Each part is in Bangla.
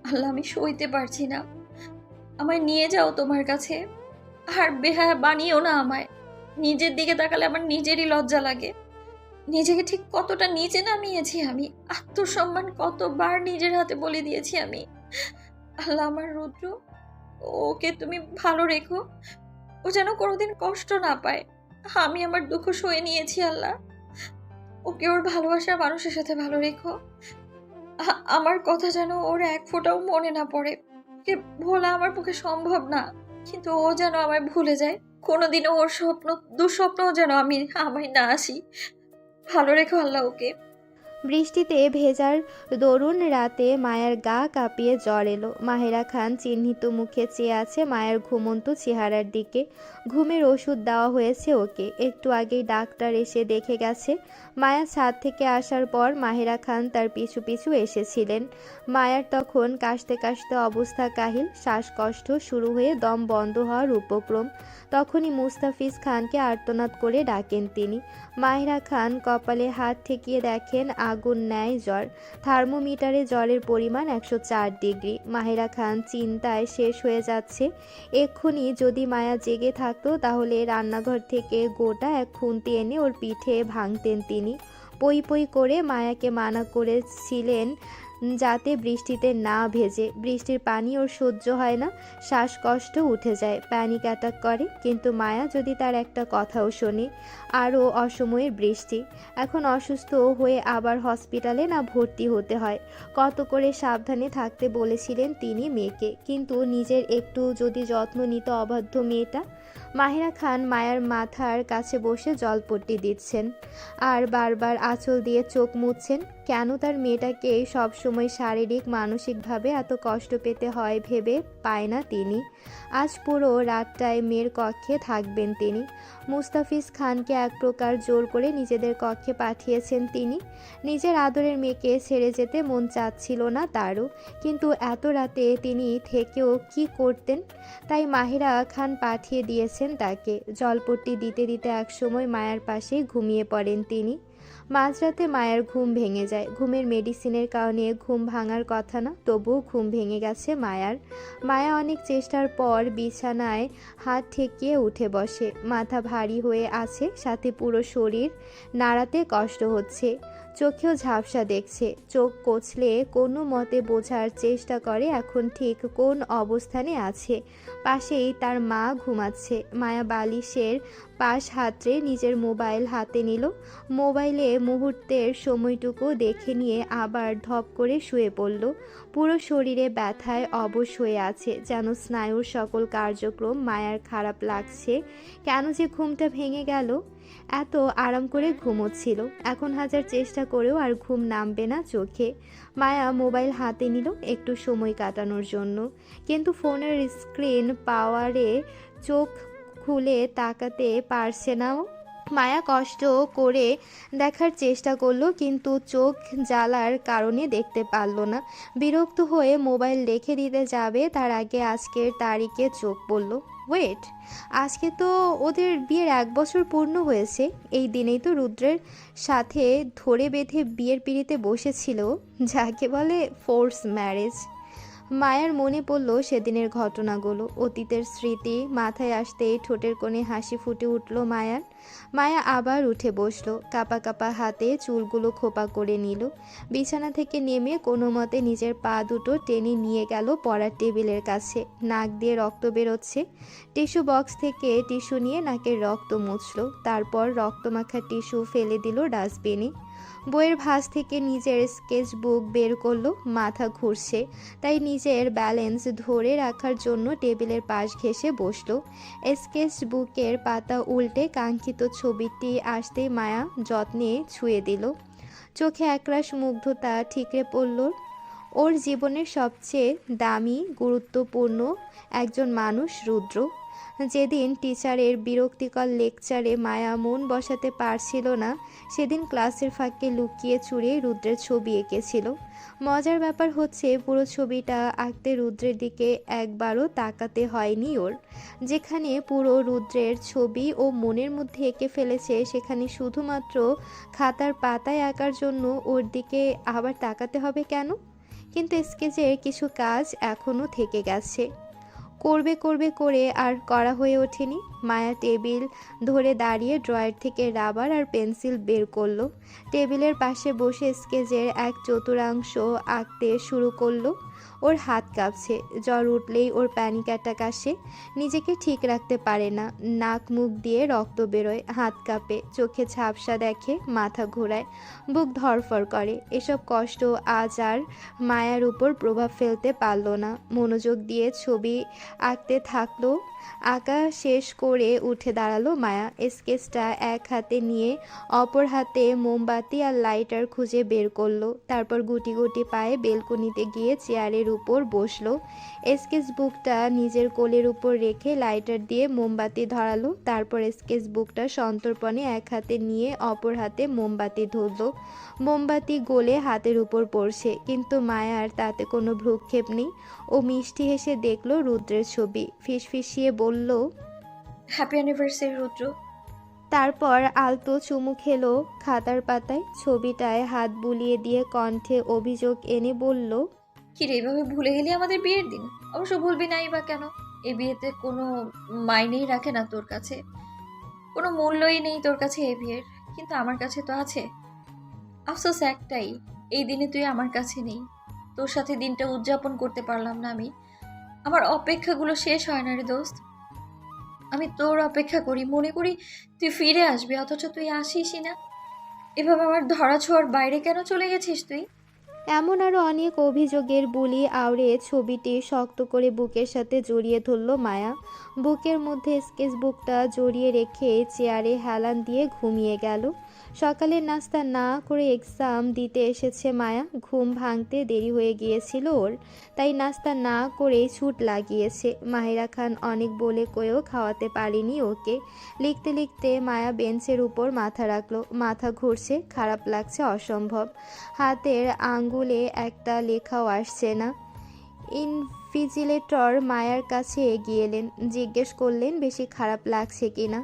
আল্লাহ, আমি সইতে পারছি না। আমায় নিয়ে যাও তোমার কাছে। আর বেহায়া বানিও না আমায়। নিজের দিকে তাকালে আমার নিজেরই লজ্জা লাগে। নিজেকে ঠিক কতটা নিচে নামিয়েছি আমি। আত্মসম্মান কতবার নিজের হাতে বলে দিয়েছি আমি। আল্লাহ, আমার রুদ্র, ওকে তুমি ভালো রেখো। ও যেন কোনোদিন কষ্ট না পায়। আমি আমার দুঃখ সয়ে নিয়েছি আল্লাহ। ওকে ওর ভালোবাসার মানুষের সাথে ভালো রেখো। আমার কথা যেন ওর এক ফোঁটাও মনে না পড়ে। ওকে ভোলা আমার পক্ষে সম্ভব না, কিন্তু ও যেন আমায় ভুলে যায়। কোনোদিনও ওর দুঃস্বপ্নও যেন আমায় না আসি। ভালো রেখো আল্লাহ ওকে। বৃষ্টিতে ভেজার দরুন রাতে মায়ার গা কাঁপিয়ে জ্বর এলো। মাহেরা খান চিহ্নিত মুখে চেয়ে আছে মায়ের ঘুমন্ত চেহারার দিকে। ঘুমের ওষুধ দেওয়া হয়েছে ওকে, একটু আগেই ডাক্তার এসে দেখে গেছে। মায়া ছাদ থেকে আসার পর মাহেরা খান তার পিছু পিছু এসেছিলেন। মায়ার তখন কাশতে কাশতে অবস্থা কাহিল, শ্বাসকষ্ট শুরু হয়ে দম বন্ধ হওয়ার উপক্রম। তখনই মুস্তাফিজ খানকে আর্তনাদ করে ডাকেন তিনি। মাহিরা খান কপালে হাত ঠেকিয়ে দেখেন আগুন ন্যায় জ্বর। থার্মোমিটারে জ্বরের পরিমাণ 104 ডিগ্রি। মাহিরা খান চিন্তায় শেষ হয়ে যাচ্ছে। এক্ষুনি যদি মায়া জেগে থাকতো তাহলে রান্নাঘর থেকে গোটা এক খুন্তি এনে ওর পিঠে ভাঙতেন তিনি। পই পই করে মায়াকে মানা করেছিলেন যাতে বৃষ্টিতে না ভেজে। বৃষ্টির পানি ওর সহ্য হয় না, শ্বাসকষ্ট উঠে যায়, প্যানিক অ্যাটাক করে। কিন্তু মায়া যদি তার একটা কথাও শোনে। আরও অসময়ের বৃষ্টি। এখন অসুস্থ হয়ে আবার হসপিটালে না ভর্তি হতে হয়। কত করে সাবধানে থাকতে বলেছিলেন তিনি মেয়েকে, কিন্তু নিজের একটু যদি যত্ন নিত অবাধ্য মেয়েটা। মাহিরা খান মায়ার মাথার কাছে বসে জলপট্টি দিচ্ছেন আর বারবার আঁচল দিয়ে চোখ মুছছেন। কেন তার মেয়েটাকে সবসময় শারীরিক মানসিকভাবে এত কষ্ট পেতে হয় ভেবে পায় না তিনি। আজ পুরো রাতটায় মেয়ের কক্ষে থাকবেন তিনি। মুস্তাফিজ খানকে এক প্রকার জোর করে নিজেদের কক্ষে পাঠিয়েছেন তিনি। নিজের আদরের মেয়েকে ছেড়ে যেতে মন চাচ্ছিল না তারও, কিন্তু এত রাতে তিনি থেকেও কি করতেন। তাই মাহিরা খান পাঠিয়ে দিয়েছেন তাকে। জলপট্টি দিতে দিতে একসময় মায়ার পাশেই ঘুমিয়ে পড়েন তিনি। মাঝরাতে মায়ের ঘুম ভেঙে যায়। ঘুমের মেডিসিনের কারণে ঘুম ভাঙার কথা না, তবুও ঘুম ভেঙে গেছে মায়ার। মায়া অনেক চেষ্টার পর বিছানায় হাত ঠেকিয়ে উঠে বসে। মাথা ভারী হয়ে আছে, সাথে পুরো শরীর নাড়াতে কষ্ট হচ্ছে। চোখেও ঝাপসা দেখছে। চোখ কচলে কোনো মতে বোঝার চেষ্টা করে এখন ঠিক কোন অবস্থানে আছে। পাশেই তার মা ঘুমাচ্ছে। মায়া বালিশের পাশ হাতড়ে নিজের মোবাইল হাতে নিল। মোবাইলে মুহূর্তের সময়টুকু দেখে নিয়ে আবার ধপ করে শুয়ে পড়ল। পুরো শরীরে ব্যথায় অবশ হয়ে আছে, যেন স্নায়ুর সকল কার্যক্রম। মায়ার খারাপ লাগছে। কেন যে ঘুমটা ভেঙে গেল। এত আরাম করে ঘুমোচ্ছিল, এখন হাজার চেষ্টা করেও আর ঘুম নামবে না চোখে। মায়া মোবাইল হাতে নিল একটু সময় কাটানোর জন্য, কিন্তু ফোনের স্ক্রিন পাওয়ারে চোখ খুলে তাকাতে পারছে না ও। মায়া কষ্ট করে দেখার চেষ্টা করলো, কিন্তু চোখ জ্বালার কারণে দেখতে পারল না। বিরক্ত হয়ে মোবাইল রেখে দিতে যাবে তার আগে আজকের তারিখে চোখ পড়ল। ওয়েট, আজকে তো ওদের বিয়ের 1 বছর পূর্ণ হয়েছে। এই দিনেই তো রুদ্রের সাথে ধরে বেঁধে বিয়ের পিঁড়িতে বসেছিল, যাকে বলে ফোর্স ম্যারেজ। মায়ার মনে পড়ল সেদিনের ঘটনাগুলো, অতীতের স্মৃতি মাথায় আসতেই ঠোঁটের কোণে হাসি ফুটে উঠল মায়ার। মায়া আবার উঠে বসলো, কাপা কাপা হাতে চুলগুলো খোপা করে নিল। বিছানা থেকে নেমে কোনো মতে নিজের পা দুটো টেনে নিয়ে গেল পড়ার টেবিলের কাছে। নাক দিয়ে রক্ত বেরোচ্ছে। টিস্যু বক্স থেকে টিস্যু নিয়ে নাকের রক্ত মুছল, তারপর রক্তমাখা টিস্যু ফেলে দিল ডাস্টবিনে। বইয়ের ভাঁজ থেকে নিজের স্কেচ বুক বের করলো। মাথা ঘুরছে, তাই নিজের ব্যালেন্স ধরে রাখার জন্য টেবিলের পাশ ঘেঁষে বসলো। স্কেচ বুকের পাতা উল্টে কাঙ্ক্ষিত ছবিটি আসতেই মায়া যত্নে ছুঁয়ে দিল। চোখে একরাশ মুগ্ধতা ঠিকরে পড়ল। ওর জীবনের সবচেয়ে দামি গুরুত্বপূর্ণ একজন মানুষ রুদ্র। যেদিন টিচারের বিরক্তিকর লেকচারে মায়া মন বসাতে পারছিল না, সেদিন ক্লাসের ফাঁকে লুকিয়ে চুরিয়ে রুদ্রের ছবি এঁকেছিল। মজার ব্যাপার হচ্ছে পুরো ছবিটা আঁকতে রুদ্রের দিকে একবারও তাকাতে হয়নি ওর। যেখানে পুরো রুদ্রের ছবি ও মনের মধ্যে এঁকে ফেলেছে, সেখানে শুধুমাত্র খাতার পাতায় আঁকার জন্য ওর দিকে আবার তাকাতে হবে কেন? কিন্তু স্কেচের কিছু কাজ এখনও থেকে গেছে। করবে করবে করে আর করা হয়ে ওঠেনি। মায়া টেবিল ধরে দাঁড়িয়ে ড্রয়ার থেকে রাবার আর পেন্সিল বের করলো। টেবিলের পাশে বসে স্কেচের এক চতুর্থাংশ আঁকতে শুরু করলো। ওর হাত কাঁপছে, জ্বর উঠলেই ওর প্যানিক অ্যাটাক আসে। নিজেকে ঠিক রাখতে পারে না, নাক মুখ দিয়ে রক্ত বেরোয়, হাত কাঁপে, চোখে ঝাপসা দেখে, মাথা ঘোরায়, বুক ধড়ফড় করে। এসব কষ্ট আজ আর মায়ার উপর প্রভাব ফেলতে পারল না। মনোযোগ দিয়ে ছবি আঁকতে থাকলো। আঁকা শেষ করে উঠে দাঁড়ালো মায়া। স্কেচটা এক হাতে নিয়ে অপর হাতে মোমবাতি আর লাইটার খুঁজে বের করলো। তারপর গুটি গুটি পায়ে বেলকনিতে গিয়ে চেয়ারের উপর বসলো। স্কেচ বুকটা নিজের কোলের উপর রেখে লাইটার দিয়ে মোমবাতি ধরালো। তারপর স্কেচ বুকটা সন্তর্পণে এক হাতে নিয়ে অপর হাতে মোমবাতি ধরলো। মোমবাতি গলে হাতের উপর পড়ছে, কিন্তু মায়ার তাতে কোনো ভ্রুক্ষেপ নেই। ও মিষ্টি হেসে দেখলো রুদ্রের ছবি, ফিসফিসিয়ে বলল, হ্যাপি অ্যানিভার্সারি রুদ্র। তারপর আলতো চুমু খেলো খাতার পাতায়। ছবিটায় হাত বুলিয়ে দিয়ে কণ্ঠে অভিযোগ এনে বলল, কি রে, এভাবে ভুলে গেলি আমাদের বিয়ের দিন? অবশ্য ভুলবি নাই বা কেন? এই বিয়েতে কোনো মাইনেই রাখে না তোর কাছে, কোনো মূল্যই নেই তোর কাছে এই বিয়ের, কিন্তু আমার কাছে তো আছে। আফসোস একটাই, এই দিনে তুই আমার কাছে নেই। তোর সাথে দিনটা উদযাপন করতে পারলাম না আমি। আমার অপেক্ষাগুলো শেষ হয় না রে দোস্ত। আমি তোর অপেক্ষা করি, মনে করি তুই ফিরে আসবি, অথচ তুই আসিসই না। এভাবে আমার ধরা ছোঁয়ার বাইরে কেন চলে গেছিস তুই? এমন আরো অনেক অভিযোগের বুলি আওড়ে ছবিটি শক্ত করে বুকের সাথে জড়িয়ে ধরল মায়া। বুকের মধ্যে স্কেচ বুকটা জড়িয়ে রেখে চেয়ারে হেলান দিয়ে ঘুমিয়ে গেল। সকালের নাস্তা না করে এক্সাম দিতে এসেছে মায়া। ঘুম ভাঙতে দেরি হয়ে গিয়েছিল ওর, তাই নাস্তা না করেই ছুট লাগিয়েছে। মাহিরা খান অনেক বলে কয়েও খাওয়াতে পারেনি ওকে। লিখতে লিখতে মায়া বেঞ্চের উপর মাথা রাখলো। মাথা ঘুরছে, খারাপ লাগছে অসম্ভব। হাতের আঙ্গুলে একটা লেখাও আসছে না। ইনভিজিলেটর মায়ার কাছে এগিয়ে এলেন, জিজ্ঞেস করলেন বেশি খারাপ লাগছে কিনা।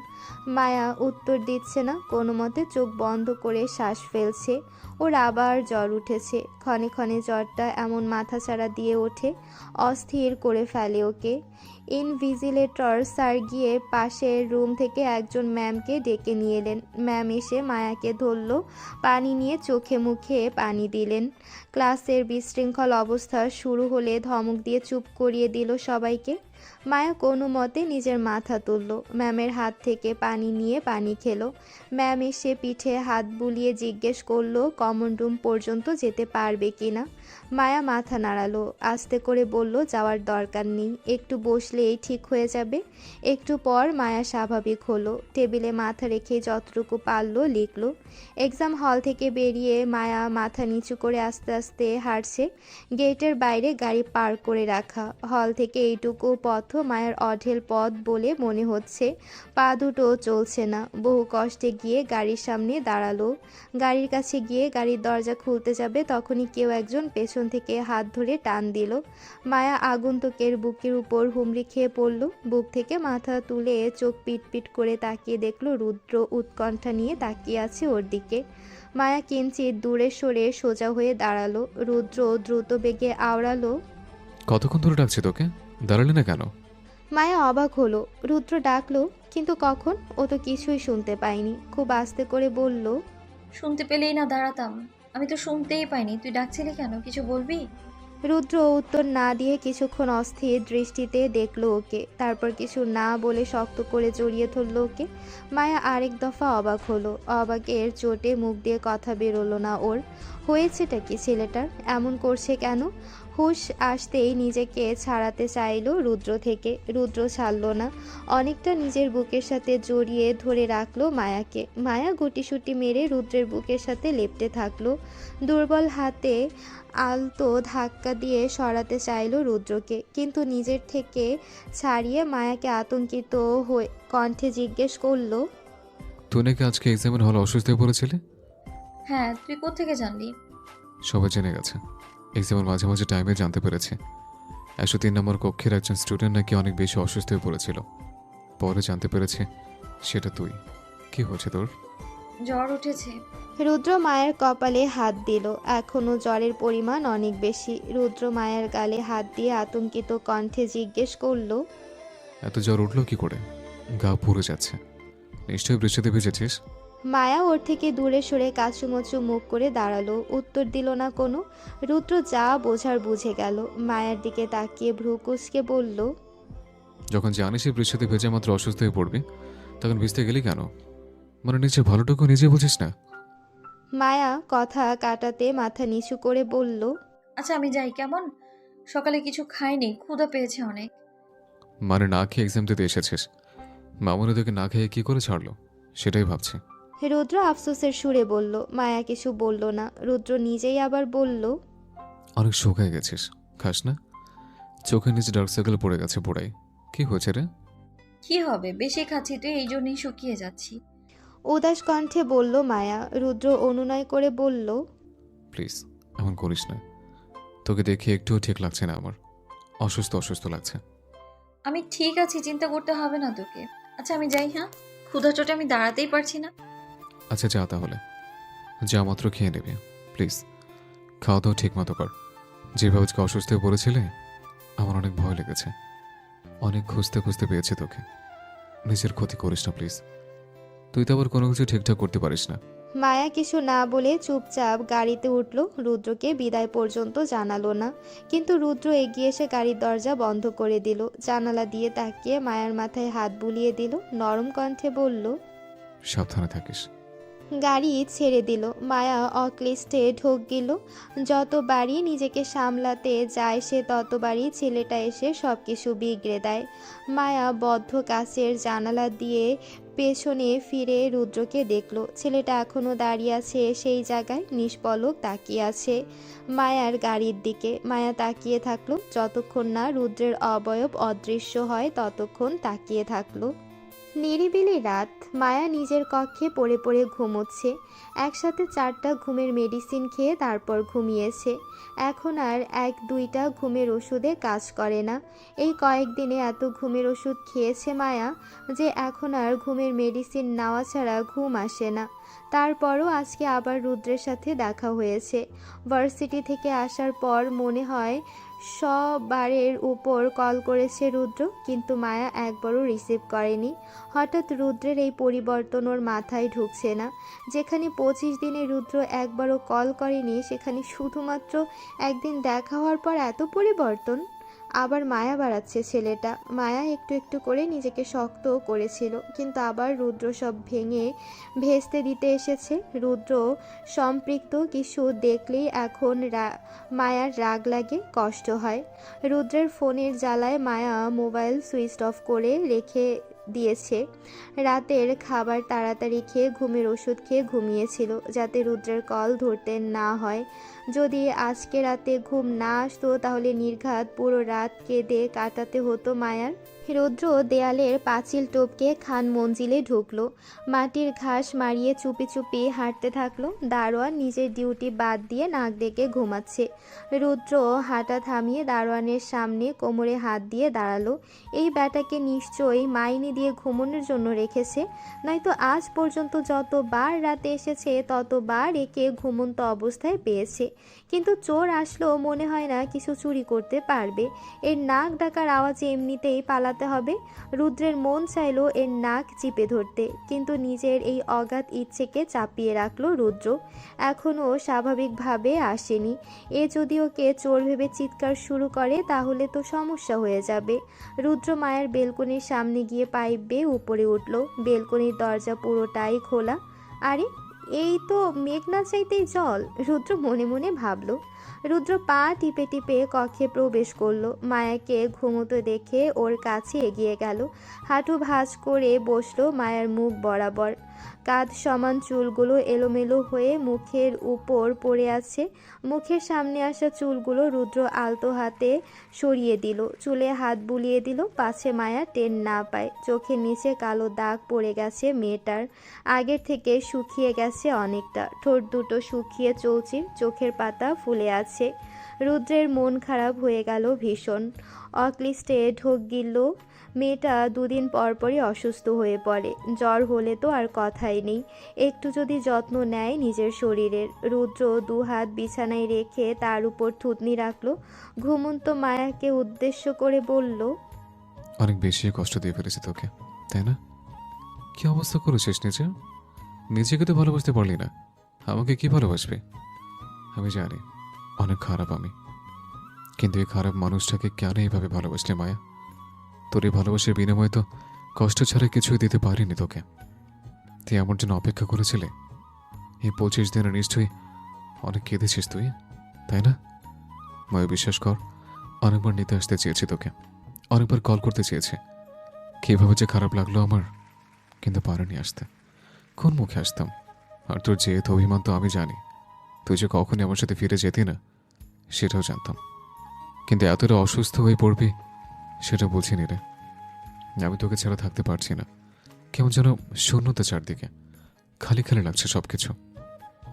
মায়া উত্তর দিচ্ছে না, কোনো মতে চোখ বন্ধ করে শ্বাস ফেলছে। ওর আবার জ্বর উঠেছে। ক্ষণে ক্ষণে জ্বরটা এমন মাথাচাড়া দিয়ে ওঠে, অস্থির করে ফেলে ওকে। ইনভিজিলেটর স্যার গিয়ে পাশের রুম থেকে একজন ম্যামকে ডেকে নিয়ে এলেন। ম্যাম এসে মায়াকে ধরল, পানি নিয়ে চোখে মুখে পানি দিলেন। ক্লাসের বিশৃঙ্খল অবস্থা শুরু হলে ধমক দিয়ে চুপ করিয়ে দিল সবাইকে। মায়া কোনো মতে নিজের মাথা তুলল, ম্যামের হাত থেকে পানি নিয়ে পানি খেলো। ম্যাম এসে পিঠে হাত বুলিয়ে জিজ্ঞেস করলো কমন রুম পর্যন্ত যেতে পারবে কিনা। মায়া মাথা নাড়ালো, আস্তে করে বলল যাওয়ার দরকার নেই, একটু বসলেই ঠিক হয়ে যাবে। একটু পর মায়া স্বাভাবিক হলো, টেবিলে মাথা রেখে যতটুকু পারল লিখলো। এক্সাম হল থেকে বেরিয়ে মায়া মাথা নিচু করে আস্তে আস্তে হাঁটছে। গেটের বাইরে গাড়ি পার্ক করে রাখা। হল থেকে এইটুকু পথও মায়ের অঢেল পথ বলে মনে হচ্ছে। পা দুটো চলছে না। বহু কষ্টে গিয়ে গাড়ির সামনে দাঁড়ালো। গাড়ির কাছে গিয়ে গাড়ির দরজা খুলতে যাবে, তখনই কেউ একজন পেছন থেকে হাত ধরে টান দিল। মায়া আগন্তুকের বুকের উপর হুমড়ি খেয়ে পড়ল। বুক থেকে মাথা তুলে চোখ পিটপিট করে তাকিয়ে দেখল রুদ্র উৎকণ্ঠা নিয়ে তাকিয়ে আছে ওর দিকে। মায়া কিঞ্চিত দূরে সরে সোজা হয়ে দাঁড়ালো। রুদ্র দ্রুত বেগে আওড়ালো, কতক্ষণ ধরে ডাকছি তোকে, দাঁড়ালি না কেন? মায়া অবাক হলো। রুদ্র ডাকলো, কিন্তু কখন? ও তো কিছুই শুনতে পায়নি। খুব আস্তে করে বলল, শুনতে পেলেই না দাঁড়াতাম? আমি তো শুনতেই পাইনি, তুই ডাকছিলি কেন? কিছু বলবি? রুদ্র উত্তর না দিয়ে কিছুক্ষণ অস্থির দৃষ্টিতে দেখলো ওকে, তারপর কিছু না বলে শক্ত করে জড়িয়ে ধরল ওকে। মায়া আরেক দফা অবাক হলো। অবাকের চোটে মুখ দিয়ে কথা বেরোলো না ওর। হয়েছেটা কি ছেলেটার? এমন করছে কেন? হুঁশ আসতেই নিজেকে ছাড়াতে চাইলো রুদ্র থেকে। রুদ্র ছাড়লো না, অনেকটা নিজের বুকের সাথে জড়িয়ে ধরে রাখলো মায়াকে। মায়া গুটিসুটি মেরে রুদ্রের বুকের সাথে লেপ্টে থাকলো। দুর্বল হাতে আলতো ধাক্কা দিয়ে সরাতে চাইলো রুদ্রকে, কিন্তু নিজের থেকে ছাড়িয়ে মায়াকে আতঙ্কিত হয়ে কণ্ঠে জিজ্ঞেস করলো, তুই নাকি আজকে এক্সামের হলে অসুস্থ হয়ে পড়েছিলি? হ্যাঁ, তুই কোত্থেকে জানলি? সবাই জেনে গেছে। এক্সামের মাঝে মাঝে টাইমে জানতে পেরেছে 103 নম্বর কক্ষের একজন স্টুডেন্ট নাকি অনেক বেশি অসুস্থ হয়ে পড়েছিল। পরে জানতে পেরেছে সেটা তুই। কি হয়েছে তোর? জ্বর উঠেছে। রুদ্র মায়ের কপালে হাত দিল। এখনো জ্বরের পরিমাণ অনেক বেশি। রুদ্র মায়ের গালে হাত দিয়ে আতঙ্কিত কণ্ঠে জিজ্ঞেস করলো, এত জ্বর উঠলো কি করে? গা পুড়ে যাচ্ছে। নিশ্চয়ই বৃষ্টিতে ভিজেছিস। মায়া ওর থেকে দূরে সরে কাচুমচু মুখ করে দাঁড়ালো। উত্তর দিল না কোনো। রুদ্র যা বোঝার বুঝে গেল। মায়ার দিকে তাকিয়ে ভ্রু কুঁচকে বলল, যখন জানিস এই বৃষ্টিতে ভেজে মাত্র অসুস্থ হয়ে পড়বি, তখন ভিজতে গেলি কেন? মানে নিজের ভালোটুকু নিজে বুঝিস না? মায়া কথা কাটাতে মাথা নিচু করে বলল, আচ্ছা আমি যাই কেমন? সকালে কিছু খাইনি, ক্ষুধা পেয়েছে অনেক। মানে না খেয়ে এক্সাম দিতে এসেছিস, মামুনি তোকে না খেয়ে কি করে ছাড়লো সেটাই ভাবছি। রুদ্র আফসোসের সুরে বলল। মায়া কিছু বলল না। রুদ্র নিজেই আবার বলল, অনেক শুকায় গেছিস, খাস না? চোখের নিচে ডার্ক সার্কেল পড়ে গেছে পোড়াই। কি হয়েছে রে? কি হবে, বেশি খাচ্ছি তো এই জন্যই শুকিয়ে যাচ্ছি। উদাস কণ্ঠে বলল মায়া। রুদ্র অনুনয় করে বলল, প্লিজ এমন করিস না। তোকে দেখে একটুও ঠিক লাগছে না আমার। অসুস্থ অসুস্থ লাগছে। আমি ঠিক আছি, চিন্তা করতে হবে না তোকে। আচ্ছা আমি যাই, হ্যাঁ? ক্ষুধা চোটে আমি দাঁড়াতেই পারছি না। আচ্ছা যা তাহলে, যা মাত্র খেয়ে নেবে প্লিজ। খাওয়া দাওয়া ঠিক মতো কর। যেভাবে আজকে অসুস্থ হয়ে পড়েছিলে, আমার অনেক ভয় লেগেছে। অনেক খুঁজতে খুঁজতে পেয়েছি তোকে। নিজের ক্ষতি করিস না প্লিজ। তুই তো আবার কোনো কিছু ঠিকঠাক করতে পারিস না। মায়া কিছু না বলে চুপচাপ গাড়িতে উঠল। রুদ্রকে বিদায় পর্যন্ত জানালো না। কিন্তু রুদ্র এগিয়ে এসে গাড়ির দরজা বন্ধ করে দিল। জানালা দিয়ে তাকিয়ে মায়ার মাথায় হাত বুলিয়ে দিল। নরম কণ্ঠে বলল, সাবধানে থাকিস। গাড়ি ছেড়ে দিল। মায়া অক্লিষ্টে ঢোক গেল। যতবারই নিজেকে সামলাতে যায় সে ততবারই ছেলেটা এসে সব কিছু বিগড়ে দেয়। মায়া বদ্ধ কাচের জানালা দিয়ে পেছনে ফিরে রুদ্রকে দেখল। ছেলেটা এখনো দাঁড়িয়ে আছে সেই জায়গায়, নিষ্পলক তাকিয়ে আছে মায়ার গাড়ির দিকে। মায়া তাকিয়ে থাকলো। যতক্ষণ না রুদ্রের অবয়ব অদৃশ্য হয় ততক্ষণ তাকিয়ে থাকলো। নিরিবিলি রাত। মায়া নিজের কক্ষে পড়ে পড়ে ঘুমোচ্ছে। একসাথে 4টা ঘুমের মেডিসিন খেয়ে তারপর ঘুমিয়েছে। এখন আর 1-2টা ঘুমের ওষুধে কাজ করে না। এই কয়েকদিনে এত ঘুমের ওষুধ খেয়েছে মায়া যে এখন আর ঘুমের মেডিসিন নেওয়া ছাড়া ঘুম আসে না। তারপরও আজকে আবার রুদ্রের সাথে দেখা হয়েছে। ভার্সিটি থেকে আসার পর মনে হয় সবারের উপর কল করেছে রুদ্র, কিন্তু মায়া একবারও রিসিভ করেনি। হঠাৎ রুদ্রের এই পরিবর্তন ওর মাথায় ঢুকছে না। যেখানে 25 দিনে রুদ্র একবারও কল করেনি, সেখানে শুধুমাত্র একদিন দেখা হওয়ার পর এত পরিবর্তন। আবার মায়া বাড়াচ্ছে ছেলেটা। মায়া একটু একটু করে নিজেকে শক্ত করেছিল, কিন্তু আবার রুদ্র সব ভেঙে ভেস্তে দিতে এসেছে। রুদ্র সম্পৃক্ত কিছু দেখলেই এখন মায়ার রাগ লাগে, কষ্ট হয়। রুদ্রের ফোনের জ্বালায় মায়া মোবাইল সুইচ অফ করে রেখে দিয়েছে। রাতের খাবার তাড়াতাড়ি খেয়ে ঘুমের ওষুধ খেয়ে ঘুমিয়েছিল, যাতে রুদ্রের কল ধরতে না হয়। যদি আজকে রাতে ঘুম না আসতো তাহলে নির্ঘাত পুরো রাত কেঁদে কাটাতে হতো মায়ার। রুদ্র দেয়ালের পাঁচিল টপকে খান মঞ্জিলে ঢুকলো। মাটির ঘাস মারিয়ে চুপি চুপি হাঁটতে থাকলো। দারোয়ান নিজের ডিউটি বাদ দিয়ে নাক ডেকে ঘুমাচ্ছে। রুদ্র হাঁটা থামিয়ে দারোয়ানের সামনে কোমরে হাত দিয়ে দাঁড়ালো। এই ব্যাটাকে নিশ্চয়ই মাইনে দিয়ে ঘুমানোর জন্য রেখেছে, নয়তো আজ পর্যন্ত যতবার রাতে এসেছে ততবার একে ঘুমন্ত অবস্থায় পেয়েছে। কিন্তু চোর আসলেও মনে হয় না কিছু চুরি করতে পারবে। এর নাক ডাকার আওয়াজে এমনিতেই পালাতে হবে। রুদ্রের মন চাইল এর নাক চিপে ধরতে, কিন্তু নিজের এই অগাধ ইচ্ছেকে চাপিয়ে রাখলো রুদ্র। এখনও স্বাভাবিকভাবে আসেনি। এ যদি ওকে চোর ভেবে চিৎকার শুরু করে তাহলে তো সমস্যা হয়ে যাবে। রুদ্র মায়ের বেলকনির সামনে গিয়ে পাইপ বেয়ে উপরে উঠল। বেলকনির দরজা পুরোটাই খোলা। আরে, এই তো মেঘ না চাইতেই জল, রুদ্র মনে মনে ভাবল। রুদ্র পা টিপে টিপে কক্ষে প্রবেশ করলো। মায়াকে ঘুমোতে দেখে ওর কাছে এগিয়ে গেল। হাঁটু ভাঁজ করে বসলো মায়ের মুখ বরাবর। কাঁধ সমান চুলগুলো এলোমেলো হয়ে মুখের উপর পড়ে আছে। মুখের সামনে আসা চুলগুলো রুদ্র আলতো হাতে সরিয়ে দিল। চুলে হাত বুলিয়ে দিল, পাছে মায়া টের না পায়। চোখের নিচে কালো দাগ পড়ে গেছে মেয়েটার। আগের থেকে শুকিয়ে গেছে অনেকটা। ঠোঁট দুটো শুকিয়ে চৌচির, চোখের পাতা ফুলে আছে। রুদ্রের মন খারাপ হয়ে গেল ভীষণ। অক্লিস্টে ঢোক গিলল। মেয়েটা দুদিন পর পরই অসুস্থ হয়ে পড়ে। জ্বর হলে তো আর কথাই নেই। একটু যদি যত্ন নেয় নিজের শরীরের। রুদ্র দুহাত বিছানায় রেখে তার উপর থুতনি রাখল। ঘুমন্ত মায়াকে উদ্দেশ্য করে বলল, অনেক বেশি কষ্ট দিয়ে ফেলেছি তোকে, তাই না? কি অবস্থা করেছিস নিজেকে তো ভালোবাসতে পারলি না, আমাকে কি ভালোবাসবে? আমি জানি অনেক খারাপ আমি, কিন্তু এই খারাপ মানুষটাকে কেন এইভাবে ভালোবাসলে মায়া? তোর এই ভালোবাসার বিনিময়ে তো কষ্ট ছাড়া কিছুই দিতে পারিনি তোকে। তুই আমার জন্য অপেক্ষা করেছিলে এই 25 দিনে, নিশ্চয়ই অনেক কেঁদেছিস তুই, তাই না? মায়া, বিশ্বাস কর, অনেকবার নিতে আসতে চেয়েছি তোকে, অনেকবার কল করতে চেয়েছি। কীভাবে যে খারাপ লাগলো আমার, কিন্তু পারিনি আসতে। কোন মুখে আসতাম? আর তোর যেহেতু অভিমান তো আমি জানি, তুই যে কখনই আমার সাথে ফিরে যেতি না সেটাও জানতাম, কিন্তু এতটা অসুস্থ হয়ে পড়বি সেটা বুঝিনি রে। আমি তোকে ছাড়া থাকতে পারছি না, কেমন যেন শূন্যতা চারদিকে, খালি খালি লাগছে সব কিছু।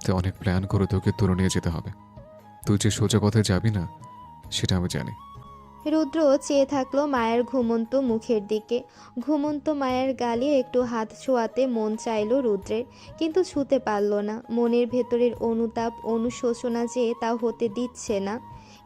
তুই অনেক প্ল্যান করে তোকে তুলে নিয়ে যেতে হবে। তুই যে সোজা পথে যাবি না সেটা আমি জানি। রুদ্র চেয়ে থাকলো মায়ের ঘুমন্ত মুখের দিকে। ঘুমন্ত মায়ের গালে একটু হাত ছোঁয়াতে মন চাইল রুদ্রের, কিন্তু ছুঁতে পারল না। মনের ভেতরের অনুতাপ, অনুশোচনা যে তা হতে দিচ্ছে না।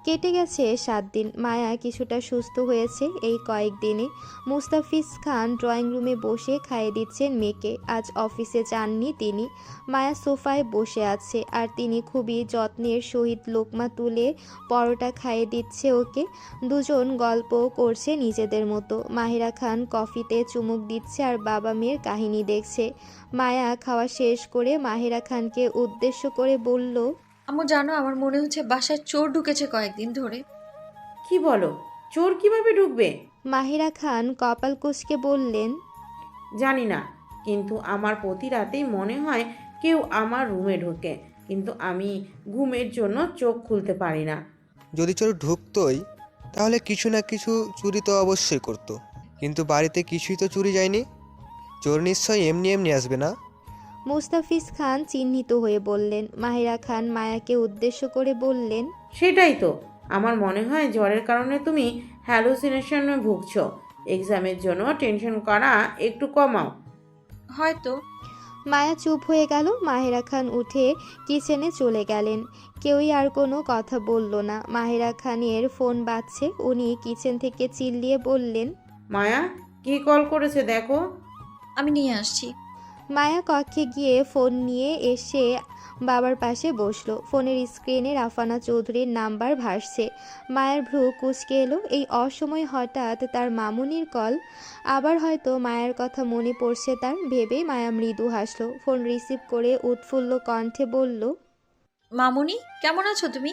কেটে গেছে 7 দিন। মায়া কিছুটা সুস্থ হয়েছে এই কয়েকদিনে। মুস্তাফিজ খান ড্রয়িং রুমে বসে খাইয়ে দিচ্ছেন মেয়েকে। আজ অফিসে যাননি তিনি। মায়া সোফায় বসে আছে আর তিনি খুবই যত্নের সহিত লোকমা তুলে পরোটা খাইয়ে দিচ্ছে ওকে। দুজন গল্প করছে নিজেদের মতো। মাহিরা খান কফিতে চুমুক দিচ্ছে আর বাবা মেয়ের কাহিনী দেখছে। মায়া খাওয়া শেষ করে মাহিরা খানকে উদ্দেশ্য করে বলল, আম্মু জানো, আমার মনে হচ্ছে বাসায় চোর ঢুকেছে কয়েকদিন ধরে। কি বলো? চোর কিভাবে ঢুকবে? মাহিরা খান কপাল কুঁচকে বললেন, জানি না, কিন্তু আমার প্রতি রাতেই মনে হয় কেউ আমার রুমে ঢোকে, কিন্তু আমি ঘুমের জন্য চোখ খুলতে পারি না। যদি চোর ঢুকতোই তাহলে কিছু না কিছু চুরি তো অবশ্যই করতো, কিন্তু বাড়িতে কিছুই তো চুরি যায়নি। চোর নিশ্চয়ই এমনি এমনি আসবে না। মুস্তাফিজ খান চিহ্নিত হয়ে বললেন। মাহিরা খান মায়াকে উদ্দেশ্য করে বললেন, সেটাই তো, আমার মনে হয় জ্বরের কারণে তুমি হ্যালুসিনেশনে ভুগছো। এক্সামের জন্য টেনশন করা একটু কমাও। হয়তো। মায়া চুপ হয়ে গেল। মাহিরা খান উঠে কিচেনে চলে গেলেন। কেউই আর কোনো কথা বলল না। মাহিরা খানের ফোন বাজছে। উনি কিচেন থেকে চিল্লিয়ে বললেন, মায়া কি কল করেছে দেখো। আমি নিয়ে আসছি। মায়া কক্ষে গিয়ে ফোন নিয়ে এসে বাবার পাশে বসলো। ফোনের স্ক্রিনে রাফানা চৌধুরীর নাম্বার ভাসছে। মায়ের ভ্রু কুঁচকে এলো। এই অসময় হঠাৎ তার মামুনির কল। আবার হয়তো মায়ের কথা মনে পড়ছে তার, ভেবেই মায়া মৃদু হাসলো। ফোন রিসিভ করে উৎফুল্ল কণ্ঠে বলল, মামুনি, কেমন আছো তুমি?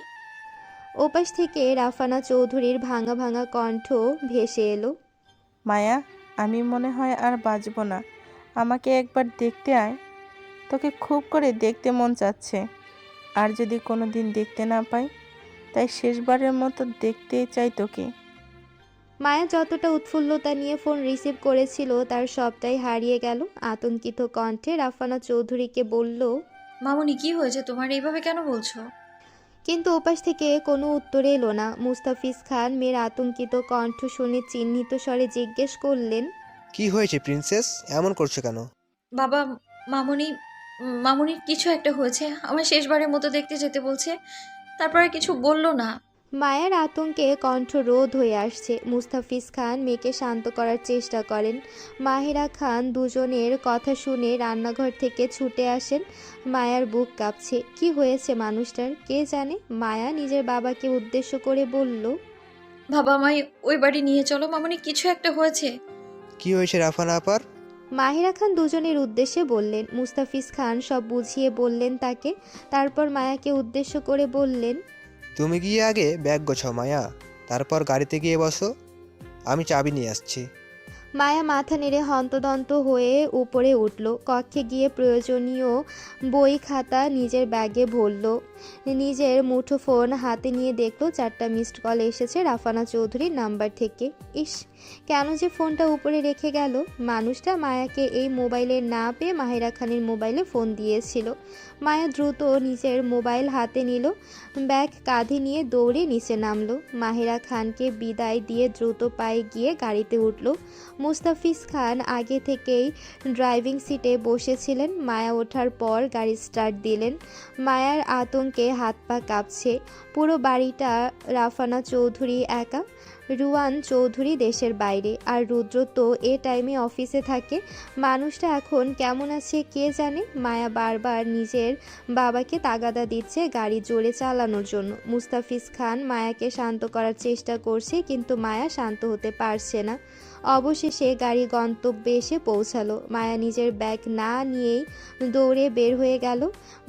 ওপাশ থেকে রাফানা চৌধুরীর ভাঙা ভাঙা কণ্ঠ ভেসে এলো, মায়া, আমি মনে হয় আর বাঁচব না। আমাকে একবার দেখতে আয়, তোকে খুব করে দেখতে মন চাচ্ছে। আর যদি কোনো দিন দেখতে না পাই, তাই শেষবারের মতো দেখতেই চাই তোকে। মায়া যতটা উৎফুল্লতা নিয়ে ফোন রিসিভ করেছিল তার সবটাই হারিয়ে গেল। আতঙ্কিত কণ্ঠে রাফানা চৌধুরীকে বলল, মামুনি, কি হয়েছে তোমার? এইভাবে কেন বলছো? কিন্তু ওপাশ থেকে কোনো উত্তর এলো না। মুস্তাফিজ খান মেয়ের আতঙ্কিত কণ্ঠ শুনে চিহ্নিত স্বরে জিজ্ঞেস করলেন, কি হয়েছে প্রিন্সেস, এমন করছো কেন? বাবা, মামুনি, মামুনির কিছু একটা হয়েছে। আমার শেষবারের মতো দেখতে যেতে বলছে, তারপর আর কিছু বললো না। মায়ের আতঙ্কে কণ্ঠ রোধ হয়ে আসছে। মুস্তাফিজ খান মেয়েকে শান্ত করার চেষ্টা করেন। মাহিরা খান দুজনের কথা শুনে রান্নাঘর থেকে ছুটে আসেন। মায়ার বুক কাঁপছে। কি হয়েছে মানুষটার কে জানে। মায়া নিজের বাবাকে উদ্দেশ্য করে বলল, বাবা, আমায় ওই বাড়ি নিয়ে চলো, মামুনি কিছু একটা হয়েছে। কি হয়েছে রাফানা আপার? মাহিরা খান দুজনের উদ্দেশ্যে বললেন। মুস্তাফিজ খান সব বুঝিয়ে বললেন তাকে। তারপর মায়াকে উদ্দেশ্য করে বললেন, তুমি গিয়ে আগে ব্যাগ গোছাও মায়া, তারপর গাড়িতে গিয়ে বসো, আমি চাবি নিয়ে আসছি। মায়া মাথা নেড়ে হন্তদন্ত হয়ে উপরে উঠল। কক্ষে গিয়ে প্রয়োজনীয় বই খাতা নিজের ব্যাগে ভরল। নিজের মুঠোফোন হাতে নিয়ে দেখলো 4টা মিসড কল এসেছে রাফানা চৌধুরীর নাম্বার থেকে। ইস, কেন যে ফোনটা উপরে রেখে গেল। মানুষটা মায়াকে এই মোবাইলে না পেয়ে মাহিরা খানের মোবাইলে ফোন দিয়েছিল। মায়া দ্রুত নিজের মোবাইল হাতে নিল, ব্যাগ কাঁধে নিয়ে দৌড়ে নিচে নামলো। মাহেরা খানকে বিদায় দিয়ে দ্রুত পায়ে গিয়ে গাড়িতে উঠল। মুস্তাফিজ খান আগে থেকেই ড্রাইভিং সিটে বসেছিলেন। মায়া ওঠার পর গাড়ি স্টার্ট দিলেন। মায়ার আতঙ্কে হাত পা কাঁপছে। পুরো বাড়িটা রাফানা চৌধুরী একা, রুয়ান চৌধুরী দেশের বাইরে, আর রুদ্র তো এ টাইমে অফিসে থাকে। মানুষটা এখন কেমন আছে কে জানে। মায়া বারবার নিজের বাবাকে তাগাদা দিচ্ছে গাড়ি জোরে চালানোর জন্য। মুস্তাফিজ খান মায়াকে শান্ত করার চেষ্টা করছে, কিন্তু মায়া শান্ত হতে পারছে না। অবশেষে গাড়ি গন্তব্যে এসে পৌঁছালো। মায়া নিজের ব্যাগ না নিয়েই দৌড়ে বের হয়ে গেল।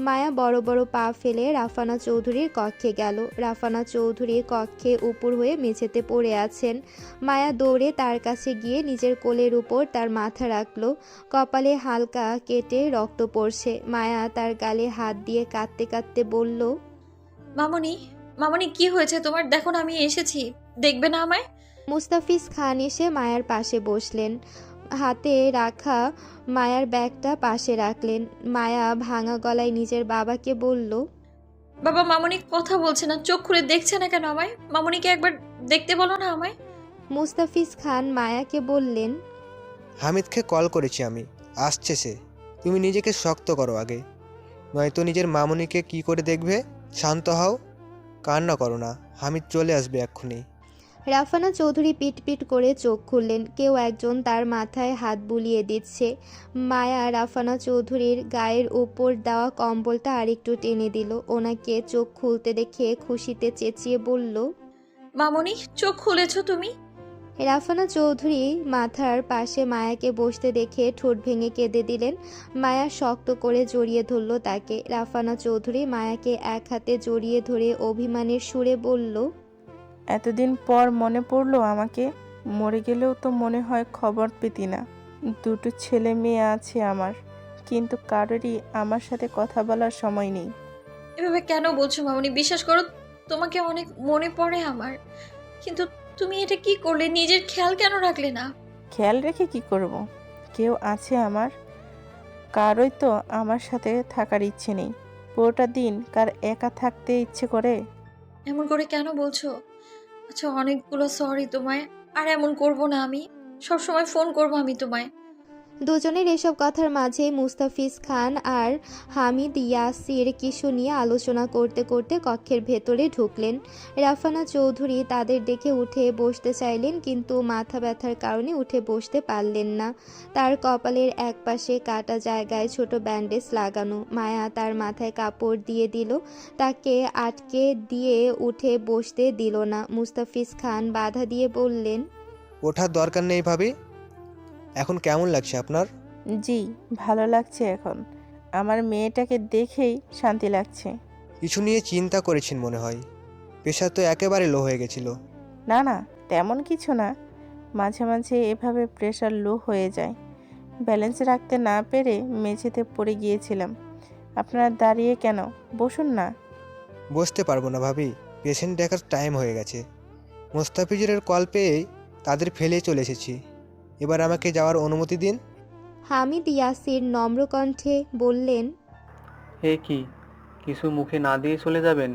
মায়া বড় বড় পা ফেলে রাফানা চৌধুরীর কক্ষে গেল। রাফানা চৌধুরীর কক্ষে উপর হয়ে মেঝেতে পড়ে আছেন। মায়া দৌড়ে তার কাছে গিয়ে নিজের কোলের উপর তার মাথা রাখলো। কপালে হালকা কেটে রক্ত পড়ছে। মায়া তার গালে হাত দিয়ে কাঁদতে কাঁদতে বলল, মামনি, মামনি কি হয়েছে তোমার? দেখো না আমি এসেছি, দেখবে না আমায়? মুস্তাফিজ খান এসে মায়ার পাশে বসলেন। হাতে রাখা মায়ার ব্যাগটা পাশে রাখলেন। মায়া ভাঙা গলায় নিজের বাবাকে বলল, বাবা, মামনি কথা বলছে না, চোখ খুলে দেখছে না কেন আমায়? মামনিকে একবার দেখতে বলো না আমায়। মুস্তাফিজ খান মায়াকে বললেন, হামিদকে কল করেছি আমি, আসছে সে। তুমি নিজেকে শক্ত করো আগে, নয়তো নিজের মামুনিকে কি করে দেখবে। শান্ত হও, কান্না করো না, হামিদ চলে আসবে এক্ষুনি। রাফানা চৌধুরী পিট করে চোখ খুললেন। কেউ একজন তার মাথায় হাত বুলিয়ে দিচ্ছে। মায়া রাফানা চৌধুরীর গায়ের উপর দেওয়া কম্বলটা আরেকটু টেনে দিল। ওনাকে চোখ খুলতে দেখে খুশিতে চেঁচিয়ে বলল, মামনি, চোখ খুলেছো তুমি? রাফানা চৌধুরী মাথার পাশে মায়াকে বসতে দেখে ঠোঁট ভেঙে কেঁদে দিলেন। মায়া শক্ত করে জড়িয়ে ধরল তাকে। রাফানা চৌধুরী মায়াকে এক হাতে জড়িয়ে ধরে অভিমানের সুরে বলল, এতদিন পর মনে পড়লো আমাকে। মরে গেলেও তো মনে হয় খবর পেতি না। দুটো ছেলে মেয়ে আছে আমার, কিন্তু কারোরই আমার সাথে কথা বলার সময় নেই। এভাবে কেন বলছো মামনি? বিশ্বাস করো, তোমাকে অনেক মনে পড়ে আমার। কিন্তু তুমি এটা কি করলে? নিজের খেয়াল কেন রাখলে না? খেয়াল রেখে কি করব? কেউ আছে আমার, কারোই তো আমার সাথে থাকার ইচ্ছে নেই। পুরোটা দিন কার একা থাকতে ইচ্ছে করে? এমন করে কেন বলছো? আচ্ছা, অনেকগুলো সরি তোমায়। আর এমন করব না আমি। সবসময় ফোন করবো আমি তোমায়। দুজনের এসব কথার মাঝে মুস্তাফিজ খান আর হামিদ ইয়াসির কিছু নিয়ে আলোচনা করতে করতে কক্ষের ভেতরে ঢুকলেন। রাফানা চৌধুরী তাদের দেখে উঠে বসতে চাইলেন, কিন্তু মাথা ব্যথার কারণে উঠে বসতে পারলেন না। তার কপালের একপাশে কাটা জায়গায় ছোট ব্যান্ডেজ লাগানো। মায়া তার মাথায় কাপড় দিয়ে দিল, তাকে আটকে দিয়ে উঠে বসতে দিল না। মুস্তাফিজ খান বাধা দিয়ে বললেন, ওঠার দরকার নেই ভাবি। এখন কেমন লাগছে আপনার? জি, ভালো লাগছে এখন। আমার মেয়েটাকে দেখেই শান্তি লাগছে। কিছু নিয়ে চিন্তা করেছেন মনে হয়। প্রেশার তো একেবারে লো হয়ে গেছিল। না না, তেমন কিছু না। মাঝে মাঝে এভাবে প্রেশার লো হয়ে যায়। ব্যালেন্স রাখতে না পেরে মেঝেতে পড়ে গিয়েছিলাম। আপনারা দাঁড়িয়ে কেন? বসুন না। বসতে পারবো না ভাবি, পেশেন্ট দেখার টাইম হয়ে গেছে। মোস্তাফিজের কল পেয়েই তাদের ফেলে চলে এসেছি। এবার আমাকে যাওয়ার অনুমতি দিন। হামিদ ইয়াসির নম্র কণ্ঠে বললেন, হে কি, কিছু মুখে না দিয়ে চলে যাবেন?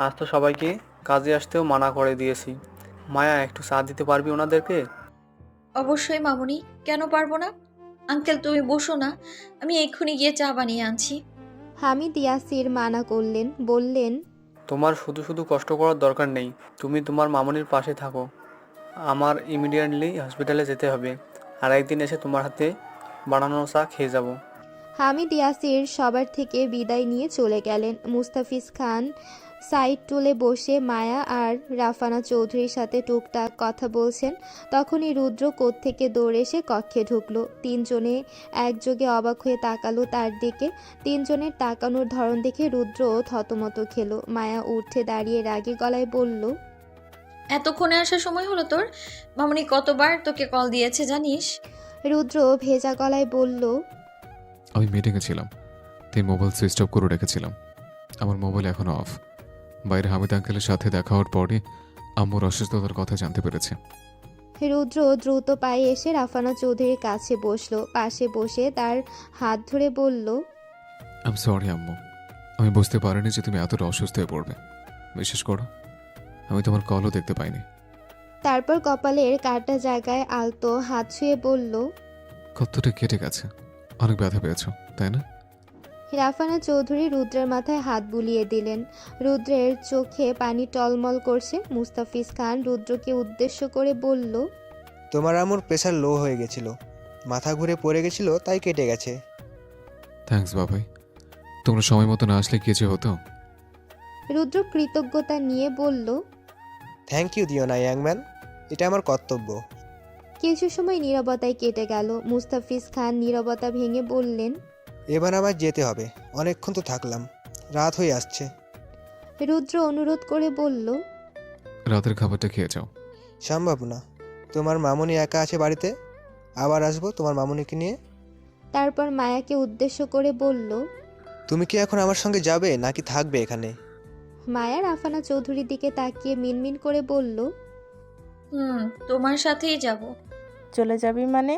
আজ তো সবাইকে কাজে আসতেও মানা করে দিয়েছি। মায়া, একটু চা দিতে পারবি ওনাদেরকে? অবশ্যই মামনি, কেন পারবো না? আঙ্কেল তুমি বসো না, আমি এক্ষুনি গিয়ে চা বানিয়ে আনছি। হামিদ ইয়াসির মানা করলেন, বললেন, তোমার শুধু শুধু কষ্ট করার দরকার নেই। তুমি তোমার মামনির পাশে থাকো। আমার ইমিডিয়েটলি হসপিটালে যেতে হবে, আর একদিন এসে তোমার হাতে বানানো চা খেয়ে যাব। হামিদ ইয়াসির সবার থেকে বিদায় নিয়ে চলে গেলেন। মুস্তাফিজ খান সাইড টুলে বসে মায়া আর রাফানা চৌধুরীর সাথে টুকটাক কথা বলছেন। তখনই রুদ্র কোত্থেকে দৌড়ে এসে কক্ষে ঢুকলো। তিনজনে একযোগে অবাক হয়ে তাকালো তার দিকে। তিনজনের তাকানোর ধরন দেখে রুদ্র থতমত খেলো। মায়া উঠে দাঁড়িয়ে রাগী গলায় বলল, এতক্ষণে আসার সময় হলো তোর? মামনি কতবার তোকে কল দিয়েছে জানিস? রুদ্র ভেজা গলায় বলল, আমি মিটিংয়ে ছিলাম, তাই মোবাইল সুইচ অফ করে রেখেছিলাম। আমার মোবাইল এখনও অফ। বাইরে হামিদ আঙ্কেলের সাথে দেখা হওয়ার পরে আম্মুর অসুস্থতার কথা জানতে পেরেছে। রুদ্র দ্রুত পায়ে এসে রাফানা চৌধুরীর কাছে বসলো। পাশে বসে তার হাত ধরে বলল, আম সরি আম্মু, আমি বুঝতে পারিনি যে তুমি এতটা অসুস্থ হয়ে পড়বে। বিশেষ করো, আমি তোমার কলও দেখতে পাইনি। তারপর কপালের কাটা জায়গায় আলতো হাত ছুঁয়ে বলল, কতটা কেটে গেছে, অনেক ব্যথা পেয়েছো তাই না? রাফানা চৌধুরী রুদ্রের মাথায় হাত বুলিয়ে দিলেন। রুদ্রের চোখে পানি টলমল করছে। মুস্তাফিজ খান রুদ্রকে উদ্দেশ্য করে বলল, তোমার আম্মুর প্রেশার লো হয়ে গেছিল, মাথা ঘুরে পড়ে গেছিল, তাই কেটে গেছে। থ্যাঙ্কস বাবাই, তোমরা সময় মতো না আসলে কি যে হতো। রুদ্র কৃতজ্ঞতা নিয়ে বলল। থ্যাংক ইউ দিও না ইয়াংম্যান, এটা আমার কর্তব্য। কিছু সময় নীরবতায় কেটে গেল। মুস্তাফিজ খান নীরবতা ভেঙে বললেন, এবার আমার যেতে হবে, অনেকক্ষণ তো থাকলাম, রাত হয়ে আসছে। রুদ্র অনুরোধ করে বলল, রাতের খাবারটা খেয়ে যাও। সম্ভব না, তোমার মামুনি একা আছে বাড়িতে, আবার আসবো তোমার মামুনিকে নিয়ে। তারপর মায়াকে উদ্দেশ্য করে বলল। তুমি কি এখন আমার সঙ্গে যাবে নাকি থাকবে এখানে? মায়া রাফানা চৌধুরীর দিকে তাকিয়ে মিনমিন করে বলল, তোমার সাথেই যাব। চলে যাবি মানে?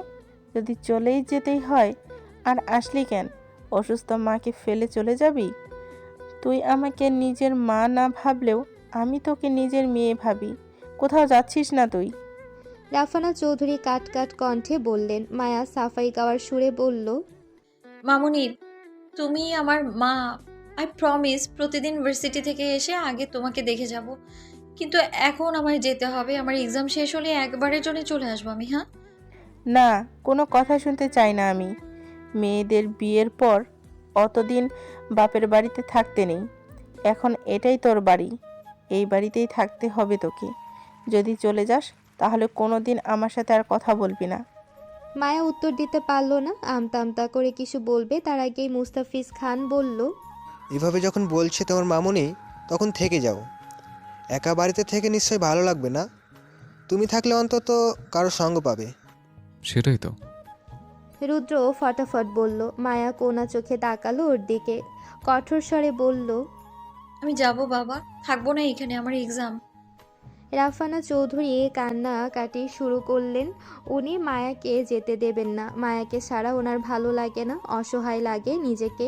যদি চলেই যেতেই হয় আর আসলি কেন? অসুস্থ মাকে ফেলে চলে যাবি? তুই আমাকে নিজের মা না ভাবলেও আমি তোকে নিজের মেয়ে ভাবি। কোথাও যাচ্ছিস না তুই? রাফানা চৌধুরী কাট কাট কণ্ঠে বললেন। মায়া সাফাই গাওয়ার সুরে বলল, মামুনি, তুমি আমার মা। আই প্রমিস প্রতিদিন ভার্সিটি থেকে এসে আগে তোমাকে দেখে যাব। কিন্তু এখন আমায় যেতে হবে, আমার এক্সাম শেষ হলে একবারের জন্য চলে আসবো আমি। হ্যাঁ, না, কোনো কথা শুনতে চাই না আমি। মেয়েদের বিয়ের পর অতদিন বাপের বাড়িতে থাকতে নেই। এখন এটাই তোর বাড়ি, এই বাড়িতেই থাকতে হবে তোকে। যদি চলে যাস তাহলে কোনো দিন আমার সাথে আর কথা বলবি না। মায়া উত্তর দিতে পারল না। আমতা আমতা করে কিছু বলবে তার আগেই মুস্তাফিজ খান বলল, এভাবে যখন বলছে তোমার মামুনি, তখন থেকে যাও। একা বাড়িতে থেকে নিশ্চয়ই ভালো লাগবে না, তুমি থাকলে অন্তত কারো সঙ্গ পাবে। সেটাই তো। রুদ্র ফটাফট বলল। মায়া কোনা চোখে তাকালো ওর দিকে, কঠোর স্বরে বলল, আমি যাব বাবা, থাকবো না এখানে, আমার এক্সাম। রাফানা চৌধুরী কান্নাকাটি শুরু করলেন। উনি মায়াকে যেতে দেবেন না। মায়াকে ছাড়া ওনার ভালো লাগে না, অসহায় লাগে নিজেকে।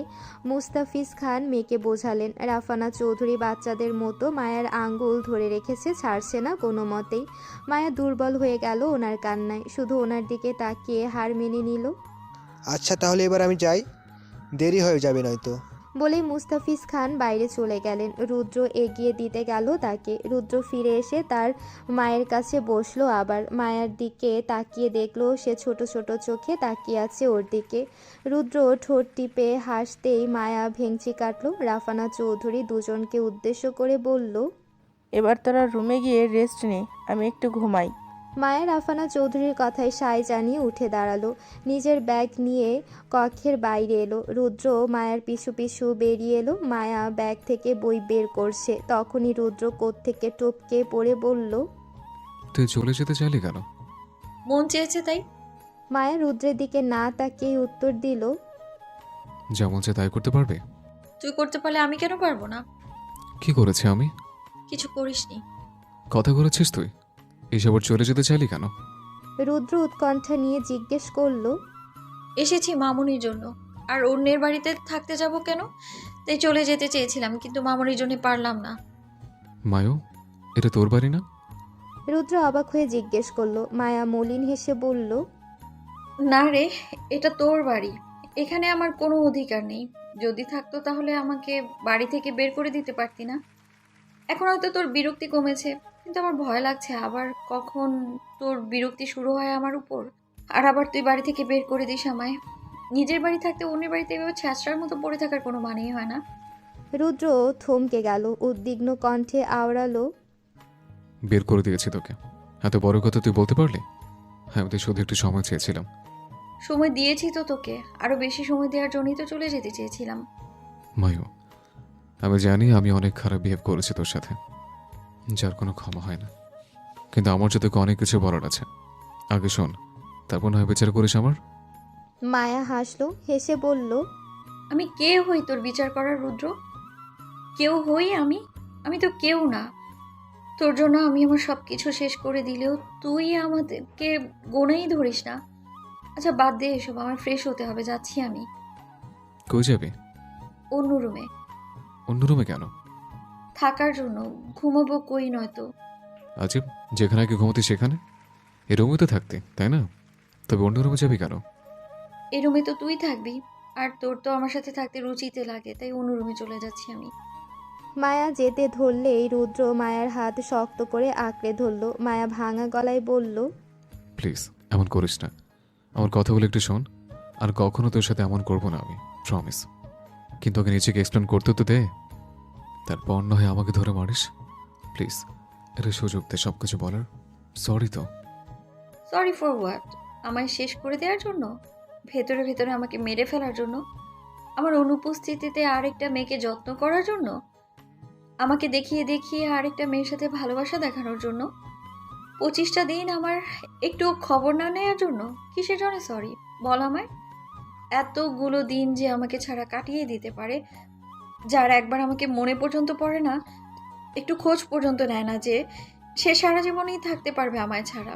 মুস্তাফিজ খান মেয়েকে বোঝালেন। রাফানা চৌধুরী বাচ্চাদের মতো মায়ার আঙ্গুল ধরে রেখেছে, ছাড়ছে না কোনো মতেই। মায়া দুর্বল হয়ে গেল ওনার কান্নায়, শুধু ওনার দিকে তাকিয়ে হার মেনে নিল। আচ্ছা তাহলে এবার আমি যাই, দেরি হয়ে যাবে নয়তো। বলেই মুস্তাফিজ খান বাইরে চলে গেলেন। রুদ্র এগিয়ে দিতে গেল তাকে। রুদ্র ফিরে এসে তার মায়ের কাছে বসলো। আবার মায়ের দিকে তাকিয়ে দেখলো সে ছোট ছোট চোখে তাকিয়ে আছে ওর দিকে। রুদ্র ঠোঁট টিপে হাসতেই মায়া ভেঙচি কাটলো। রাফানা চৌধুরী দুজনকে উদ্দেশ্য করে বলল, এবার তোরা রুমে গিয়ে রেস্ট নে, আমি একটু ঘুমাই। মায়া রাফানা চৌধুরীর কথায় সায় জানিয়ে উঠে দাঁড়ালো। নিজের ব্যাগ নিয়ে কক্ষের বাইরে এলো। রুদ্র মায়ার পিছু পিছু বেরিয়ে এলো। মায়া ব্যাগ থেকে বই বের করছে, তখনই রুদ্র কোত্থেকে টপকে পড়ে বলল, তুই চলে যেতে চাইলি কেন? মন চেয়েছে তাই। মায়া রুদ্রের দিকে না তাকিয়ে উত্তর দিল, যেমন চে তাই করতে পারবে? তুই করতে পারলে আমি কেন পারবো না? কি করেছি আমি? কিছু করিসনি। কথা করেছিস তুই? এসব চলে যেতে চাইলি কেন? রুদ্র উৎকণ্ঠা নিয়ে জিজ্ঞেস করলো, এসেছি মামুনির জন্য, আর অন্যের বাড়িতে থাকতে যাব কেন? তাই চলে যেতে চেয়েছিলাম, কিন্তু মামুনির জন্য পারলাম না। মায়ো, এটা তোর বাড়ি না? রুদ্র অবাক হয়ে জিজ্ঞেস করলো। মায়া মলিন হেসে বলল, না রে, এটা তোর বাড়ি, এখানে আমার কোনো অধিকার নেই। যদি থাকতো তাহলে আমাকে বাড়ি থেকে বের করে দিতে পারতি না? এখন হয়তো তোর বিরক্তি কমেছে, কিন্তু আমার ভয় লাগছে আবার কখন তোর বিরক্তি শুরু হয় আমার উপর, আর আবার তুই বাড়ি থেকে বের করে দিস আমায়। নিজের বাড়ি থাকতে অন্যের বাড়িতে এভাবে ছ্যাঁচড়ার মতো পড়ে থাকার কোনো মানেই হয় না। রুদ্র থমকে গেল, উদ্বিগ্ন কণ্ঠে আওড়ালো, বের করে দিয়েছি তোকে, এত বড় কথা তুই বলতে পারলি? হ্যাঁ, আমি তো শুধু একটু সময় চেয়েছিলাম। সময় দিয়েছি তো তোকে, আরো বেশি সময় দেওয়ার জন্যই তো চলে যেতে চেয়েছিলাম। মায়ো, আমি জানি আমি অনেক খারাপ বিহেভ করেছি তোর সাথে, যার কোনো ক্ষমা হয় না। কিন্তু আমার যদি অনেক কিছু বলার আছে, আগে শোন, তারপর নয় বিচার করিস আমার। মায়া হাসলো, হেসে বলল, আমি কে হই তোর বিচার করার রুদ্র? কেউ হই আমি? আমি তো কেউ না। তোর জন্য আমি আমার সব কিছু শেষ করে দিলেও তুই আমাদেরকে গোনাই ধরিস না। আচ্ছা বাদ দে এসব, আমার ফ্রেশ হতে হবে, যাচ্ছি আমি কই যাবি? অন্য রুমে। অন্য রুমে কেন? থাকার জন্য। ঘুমাবো কই নয়তো। আজীব, যেখানে আগে ঘুমোতি সেখানে? এই রুমে তো থাকতে, তাই না? তবে অন্য রুমে যাবি কেন? এই রুমে তো তুই থাকবি, আর তোর তো আমার সাথে থাকতে রুচিতে লাগে, তাই অন্য রুমে চলে যাচ্ছি আমি। মায়া যেতে ধরলেই রুদ্র মায়ার হাত শক্ত করে আঁকড়ে ধরল। মায়া ভাঙা গলায় বলল, প্লিজ এমন করিস না। আমার কথাগুলো একটু শোন। আর কখনো তোর সাথে এমন করবো না আমি, প্রমিস। কিন্তু ওকে নিজেকে এক্সপ্লেন করতে তো দে। তারপর না হয় আমাকে ধরে মারিস। প্লিজ, এটা সুযোগ দে সব কিছু বলার। সরি তো। Sorry for what? আমায় শেষ করে দেওয়ার জন্য? ভেতরে ভেতরে আমাকে মেরে ফেলার জন্য? আমার অনুপস্থিতিতে আরেকটা মেয়েকে যত্ন করার জন্য? আমাকে দেখিয়ে দেখিয়ে আরেকটা মেয়ের সাথে ভালোবাসা দেখানোর জন্য? 25টা দিন আমার একটু খবর না নেওয়ার জন্য? কিসের জন্য সরি বল আমায়? এতগুলো দিন যে আমাকে ছাড়া কাটিয়ে দিতে পারে, যার একবার আমাকে মনে পর্যন্ত পড়ে না, একটু খোঁজ পর্যন্ত নেয় না যে সে সারা জীবনেই থাকতে পারবে আমায় ছাড়া।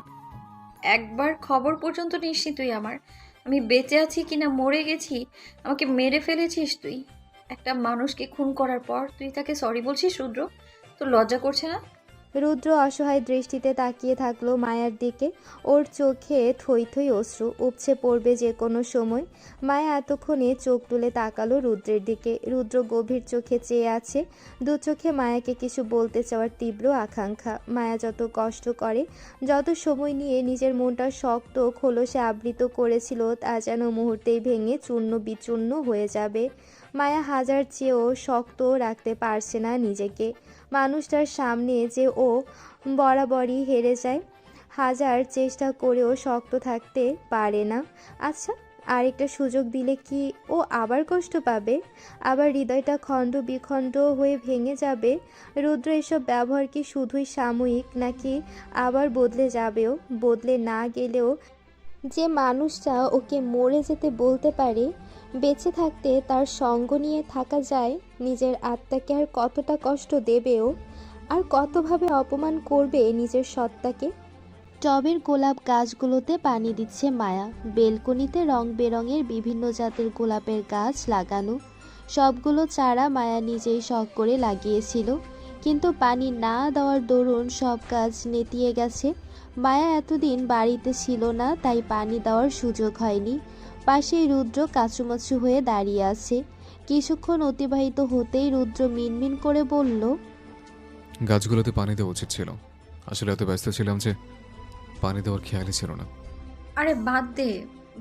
একবার খবর পর্যন্ত নিশ্চিত তুই আমার, আমি বেঁচে আছি কিনা মরে গেছি, আমাকে মেরে ফেলেছিস তুই। একটা মানুষকে খুন করার পর তুই তাকে সরি বলছিস রুদ্র? তোর লজ্জা করছে না? রুদ্র অসহায় দৃষ্টিতে তাকিয়ে থাকলো মায়ার দিকে। ওর চোখে থই থই অশ্রু উপচে পড়বে যে কোনো সময়। মায়া এতক্ষণে চোখ তুলে তাকালো রুদ্রের দিকে। রুদ্র গভীর চোখে চেয়ে আছে, দু চোখে মায়াকে কিছু বলতে চাওয়ার তীব্র আকাঙ্ক্ষা। মায়া যত কষ্ট করে, যত সময় নিয়ে নিজের মনটা শক্ত খোলসে আবৃত করেছিল, তা যেন মুহূর্তেই ভেঙে চূর্ণ বিচূর্ণ হয়ে যাবে। মায়া হাজার চেয়েও শক্ত রাখতে পারছে না নিজেকে। মানুষটার সামনে যে ও বরাবরই হেরে যায়, হাজার চেষ্টা করেও শক্ত থাকতে পারে না। আচ্ছা, আরেকটা সুযোগ দিলে কি ও আবার কষ্ট পাবে? আবার হৃদয়টা খণ্ড বিখণ্ড হয়ে ভেঙে যাবে? রুদ্র এসব ব্যবহার কি শুধুই সাময়িক, নাকি আবার বদলে যাবেও? বদলে না গেলেও যে মানুষটা ওকে মরে যেতে বলতে পারে, বেঁচে থাকতে তার সঙ্গ নিয়ে থাকা যায়, নিজের আত্মাকে আর কতটা কষ্ট দেবেও, আর কতভাবে অপমান করবে নিজের সত্তাকে। টবের গোলাপ গাছগুলোতে পানি দিচ্ছে মায়া। বেলকনিতে রং বেরঙের বিভিন্ন জাতের গোলাপের গাছ লাগানো। সবগুলো চারা মায়া নিজেই শখ করে লাগিয়েছিল, কিন্তু পানি না দেওয়ার দরুন সব গাছ নেতিয়ে গেছে। মায়া এতদিন বাড়িতে ছিল না, তাই পানি দেওয়ার সুযোগ হয়নি। পাশেই রুদ্র কাচুমাচু হয়ে দাঁড়িয়ে আছে। কিছুক্ষণ অতিবাহিত হতেই রুদ্র মিনমিন করে বলল, গাছগুলোতে পানি দেওয়া উচিত ছিল। আসলে এত ব্যস্ত ছিলাম যে পানি দেওয়ার খেয়ালই ছিল না। আরে বাদ দে,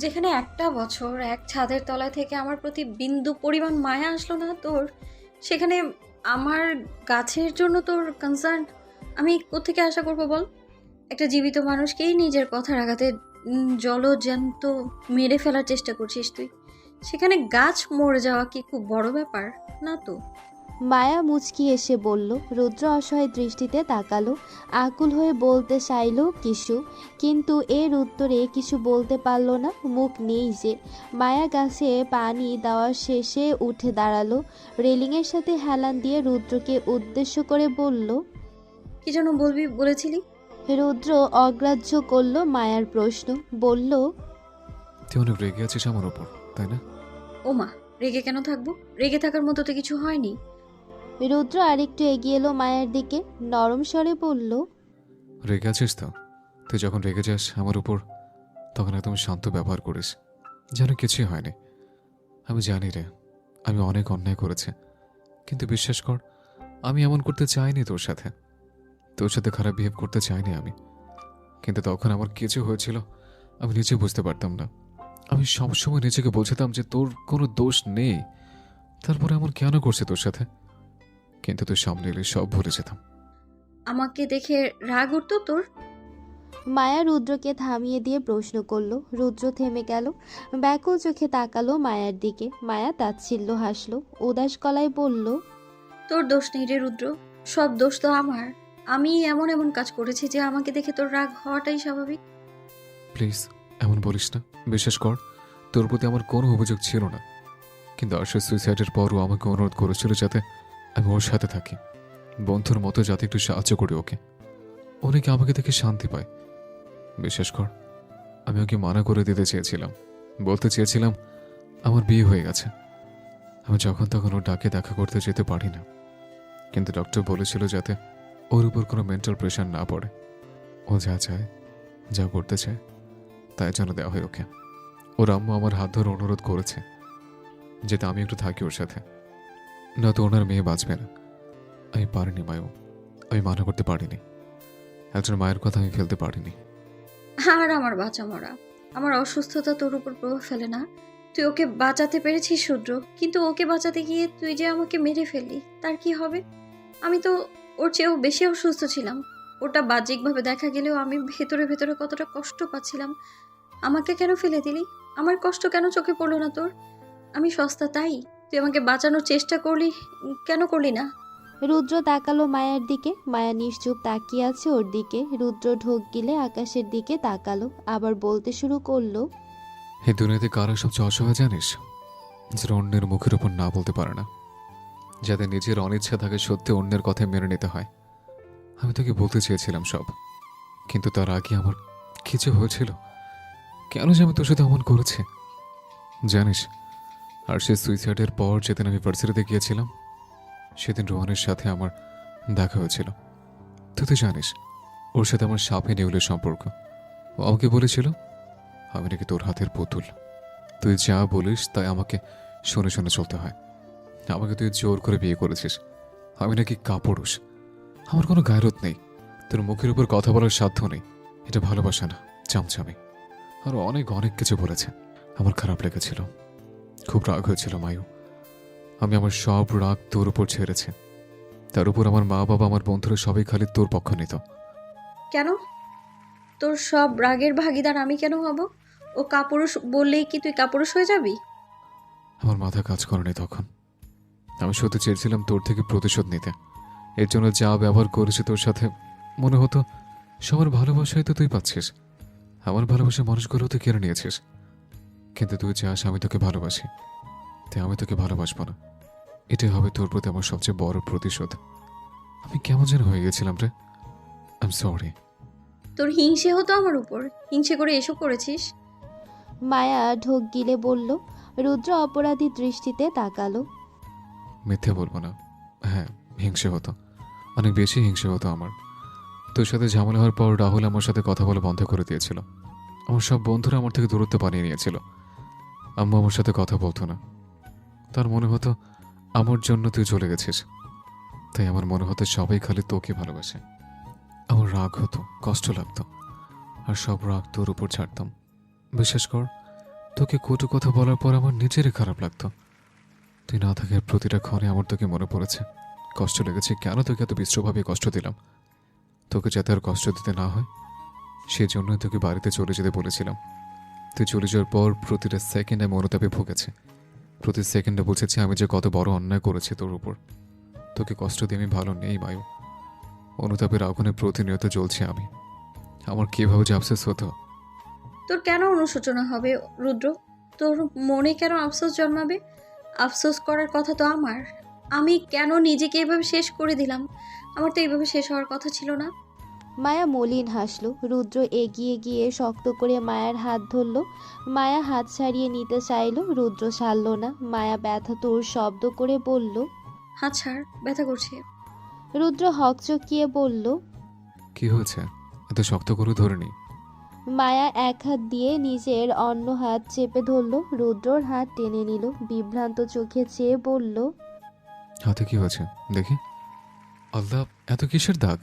যেখানে একটা বছর এক ছাদের তলায় থেকে আমার প্রতি বিন্দু পরিমাণ মায়া আসলো না তোর, সেখানে আমার গাছের জন্য তোর কনসার্ন আমি কোত্থেকে আশা করবো বল? একটা জীবিত মানুষকেই নিজের কথার আঘাতে জলজ্যান্ত মেরে ফেলার চেষ্টা করছিস তুই। সেখানে গাছ মরে যাওয়া কি খুব বড় ব্যাপার না তো? মায়া মুচকি এসে বলল। রুদ্র অসহায় দৃষ্টিতে তাকালো, আকুল হয়ে বলতে চাইল কিছু, কিন্তু এর উত্তরে কিছু বলতে পারল না, মুখ নেই যে। মায়া গাছে পানি দেওয়া শেষে উঠে দাঁড়ালো, রেলিংয়ের সাথে হেলান দিয়ে রুদ্রকে উদ্দেশ্য করে বলল। কি যেন বলবি বলেছিলি? রুদ্র অগ্রাহ্য করল মায়ার প্রশ্ন, বলল, তুই অনেক রেগে আছিস আমার ওপর, তাই না? ওমা, রেগে কেন থাকবো? রেগে থাকার মতো তো কিছু হয়নি। রুদ্র আরেকটু এগিয়ে এলো মায়ের দিকে, নরম স্বরে বলল, রেগে আছিস তো? তুই যখন রেগে যাস আমার উপর, তখন একদম শান্ত ব্যবহার করিস, যেন কিছুই হয়নি। আমি জানি রে, আমি অনেক অন্যায় করেছি, কিন্তু বিশ্বাস কর, আমি এমন করতে চাইনি তোর সাথে। তোর সাথে খারাপ বিহেভ করতে চাইনি আমি। কিন্তু তখন আমার কিছু হয়েছিল আমি নিজে বুঝতে পারতাম না। আমি সবসময় নিজেকে বোঝাতাম যে তোর কোনো দোষ নেই, তারপরে এমন কেন করছে তোর সাথে। কিন্তু তুই সামনে এলে সব ভুলে যেতাম। আমাকে দেখে রাগ উঠতো তোর? মায়া রুদ্রকে থামিয়ে দিয়ে প্রশ্ন করলো। রুদ্র থেমে গেল, ব্যাকুল চোখে তাকালো মায়ার দিকে। মায়া তাচ্ছিল্য হাসলো, উদাস গলায় বলল, তোর দোষ নেই রে রুদ্র, সব দোষ তো আমার। আমি এমন এমন কাজ করেছি যে আমাকে দেখে তোর রাগ হওয়াটাই স্বাভাবিক। প্লিজ এমন বলিস না। বিশ্বাস কর, তোর প্রতি আমার কোনো অভিযোগ ছিল না, কিন্তু আর্শের সুইসাইডের পরও আমাকে অনুরোধ করেছিল যাতে আমি ওর সাথে থাকি, বন্ধুর মতো, যাতে একটু সাহায্য করি ওকে। অনেকে আমাকে দেখে শান্তি পায়। বিশ্বাস কর, আমি ওকে মানা করে দিতে চেয়েছিলাম, বলতে চেয়েছিলাম আমার বিয়ে হয়ে গেছে, আমি যখন তখন ওর ডাকে দেখা করতে যেতে পারি না, কিন্তু ডক্টর বলেছিল যাতে ওর উপর কোনো মেন্টাল প্রেশার না পড়ে। ও যা চায়, যা করতে চায়, তাই যেন দেওয়া হয় ওকে। ওর আম্মু আমার হাত ধরে অনুরোধ করেছে যাতে আমি একটু থাকি ওর সাথে, না তো ওনার মেয়ে বাঁচবে না। আমি পারিনি মায়ু, আমি মানা করতে পারিনি। একজন মায়ের কথা আমি ফেলতে পারিনি। আর আমার বাঁচা মরা, আমার অসুস্থতা তোর উপর প্রভাব ফেলে না। তুই ওকে বাঁচাতে পেরেছিস রুদ্র, কিন্তু ওকে বাঁচাতে গিয়ে তুই যে আমাকে মেরে ফেললি, তার কি হবে? আমি তো ওর চেয়েও বেশি অসুস্থ ছিলাম। ওটা বাহ্যিকভাবে দেখা গেলেও আমি ভেতরে ভেতরে কতটা কষ্ট পাচ্ছিলাম। আমাকে কেন ফেলে দিলি? আমার কষ্ট কেন চোখে পড়লো না তোর? আমি সস্তা তাই তুই আমাকে বাঁচানোর চেষ্টা করলি, কেন করলি না? রুদ্র তাকালো মায়ার দিকে। মায়া নিশ্চুপ তাকিয়ে আছে ওর দিকে। রুদ্র ঢোক গিলে আকাশের দিকে তাকালো, আবার বলতে শুরু করলো। এই দুনিয়াতে কারা সবচেয়ে অসহায় জানিস? যারা অন্যের মুখের উপর না বলতে পারে না, যাদের নিজের অনিচ্ছা থাকে সত্যি অন্যের কথায় মেনে নিতে হয়। আমি তোকে বলতে চেয়েছিলাম সব, কিন্তু তার আগে আমার কিছু হয়েছিল। কেন যে আমি তোর সাথে অমন করেছি জানিস? আর সে সুইসাইডের পর যেদিন আমি ভার্সিটিতে গিয়েছিলাম, সেদিন রোহানের সাথে আমার দেখা হয়েছিল। তুই তো জানিস ওর সাথে আমার সাপে নেউলের সম্পর্ক। ও আমাকে বলেছিল আমি নাকি তোর হাতের পুতুল, তুই যা বলিস তাই আমাকে শুনে শুনে চলতে হয়। আমাকে তুই জোর করে বিয়ে করেছিস, আমি নাকি কাপুরুষ, আমার কোনো গায়রত নেই, তোর মুখের উপর কথা বলার সাধ্য নেই। এটা ভালোবাসা না, চামচামি। আরও অনেক অনেক কিছু বলেছে। আমার খারাপ লেগেছিল, খুব রাগ হয়েছিল মায়ু। আমি আমার সব রাগ তোর উপর ছেড়েছি। তার উপর আমার মা বাবা, আমার বন্ধুরা সবাই খালি তোর পক্ষ নিত। কেন? তোর সব রাগের ভাগিদার আমি কেন হব? ও কাপুরুষ বললেই কি তুই কাপুরুষ হয়ে যাবি? আমার মাথা কাজ করেনি তখন। আমি সত্যি চেয়েছিলাম তোর থেকে প্রতিশোধ নিতে। এর জন্য যা ব্যবহার করেছি তোর সাথে, মনে হতো সবার ভালোবাসাই তো তুই পাচ্ছিস, আমার ভালোবাসা মানুষগুলো তুই কেড়ে নিয়েছিস। কিন্তু তুই চাস আমি তোকে ভালোবাসি, তাই আমি তোকে ভালোবাসবো না। এটাই হবে তোর প্রতি আমার সবচেয়ে বড় প্রতিশোধ। আমি কেমন যেন হয়ে গেছিলাম রে। I am sorry. তোর হিংসে হতো আমার উপর, হিংসে করে এসব করেছিস। মায়া ঢোক গিলে বলল। রুদ্র অপরাধী দৃষ্টিতে তাকালো। মিথ্যে বলবো না, হ্যাঁ হিংসে হতো, অনেক বেশি হিংসে হতো আমার। তোর সাথে ঝামেলা হওয়ার পর রাহুল আমার সাথে কথা বলা বন্ধ করে দিয়েছিল। আমার সব বন্ধুরা আমার থেকে দূরত্ব বানিয়ে নিয়েছিল। আম্মু আমার সাথে কথা বলতো না। তার মনে হতো আমার জন্য তুই চলে গেছিস, তাই আমার মনে হতো সবাই খালি তোকে ভালোবাসে। আমার রাগ হতো, কষ্ট লাগতো, আর সব রাগ তোর উপর ছাড়তাম। বিশ্বাস কর, তোকে কটু কথা বলার পর আমার নিজেরই খারাপ লাগতো। তুই না থাকার প্রতিটা ক্ষণে আমার তোকে মনে পড়েছে, কষ্ট লেগেছে। কেন তোকে এত বিশ্রভাবে কষ্ট দিলাম? তোকে যাতে আর কষ্ট দিতে না হয় সেই জন্যই তোকে বাড়িতে চলে যেতে বলেছিলাম। তুই চলে যাওয়ার পর প্রতিটা সেকেন্ডে আমি অনুতাপে ভুগেছি। প্রতি সেকেন্ডে বুঝেছি আমি যে কত বড় অন্যায় করেছি তোর উপর। তোকে কষ্ট দিয়ে আমি ভালো নেই মায়ু। অনুতাপের আগুনে প্রতিনিয়ত জ্বলছি আমি। আমার কীভাবে যে আফসোস হতো। তোর কেন অনুশোচনা হবে রুদ্র? তোর মনে কেন আফসোস জন্মাবে? আফসোস করার কথা তো আমার। আমি কেন নিজেকে এভাবে শেষ করে দিলাম? আমার তো এইভাবে শেষ হওয়ার কথা ছিল না। মায়া মলিন হাসলো। রুদ্র এগিয়ে গিয়ে শক্ত করে মায়ার হাত ধরল। মায়া হাত ছাড়িয়ে নিতে চাইল, রুদ্র ছাড়ল না। মায়া ব্যথাতুর শব্দ করে বলল। হাত ছাড়, ব্যথা করছে। রুদ্র হকচকিয়ে বলল। কি হয়েছে? এত শক্ত করে ধরে নি। মায়া এক হাত দিয়ে নিজের অন্য হাত চেপে ধরল। রুদ্রর হাত টেনে নিল, বিভ্রান্ত চোখে চেয়ে বলল। হাতে কি হয়েছে দেখি। আল্লাহ, এত কিসের দাগ?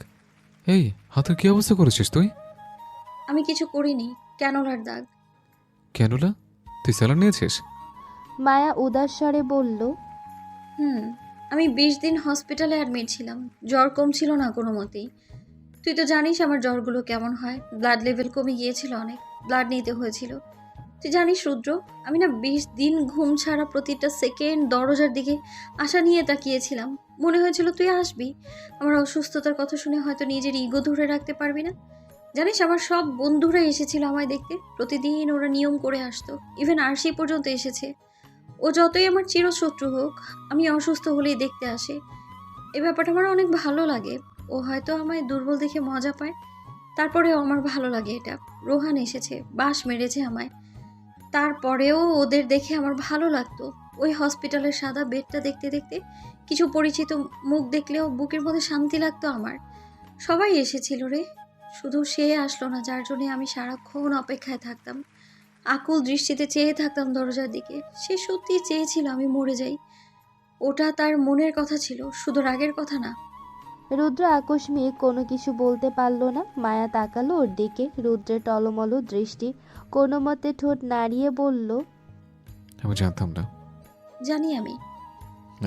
এই হাতের কি অবস্থা করেছিস তুই? আমি কিছু করিনি, ক্যানোলার দাগ। ক্যানুলা? তুই স্যালান নিয়েছিস? মায়া উদাস স্বরে বলল। আমি 20 দিন হসপিটালে অ্যাডমিট ছিলাম, জ্বর কম ছিল না কোনো মতেই। তুই তো জানিস আমার জ্বরগুলো কেমন হয়। ব্লাড লেভেল কমে গিয়েছিল অনেক, ব্লাড নিতে হয়েছিল। তুই জানিস রুদ্র, আমি না 20 দিন ঘুম ছাড়া প্রতিটা সেকেন্ড দরজার দিকে আশা নিয়ে তাকিয়েছিলাম। মনে হয়েছিল তুই আসবি। আমার অসুস্থতার কথা শুনে হয়তো নিজের ইগো ধরে রাখতে পারবি না। জানিস আমার সব বন্ধুরা এসেছিল আমায় দেখতে, প্রতিদিন ওরা নিয়ম করে আসতো। ইভেন আরশি পর্যন্ত এসেছে। ও যতই আমার চিরশত্রু হোক, আমি অসুস্থ হলেই দেখতে আসে। এই ব্যাপারটা আমার অনেক ভালো লাগে। ও হয়তো আমায় দুর্বল দেখে মজা পায়, তারপরেও আমার ভালো লাগে এটা। রোহান এসেছে, বাঁশ মেরেছে আমায়, তারপরেও ওদের দেখে আমার ভালো লাগতো। ওই হসপিটালের সাদা বেডটা দেখতে দেখতে কিছু পরিচিত মুখ দেখলেও বুকের মধ্যে শান্তি লাগতো আমার। সবাই এসেছিল রে, শুধু সে আসলো না যার জন্যে আমি সারাক্ষণ অপেক্ষায় থাকতাম, আকুল দৃষ্টিতে চেয়ে থাকতাম দরজার দিকে। সে সত্যি চেয়েছিল আমি মরে যাই। ওটা তার মনের কথা ছিল, শুধু রাগের কথা না। রুদ্র আকস্মিক কোনো কিছু বলতে পারল না। মায়া তাকালো ওর দিকে, রুদ্রের টলমল দৃষ্টি। কোনো মতে ঠোঁট নাড়িয়ে বলল, আমি জানতাম না, জানি আমি।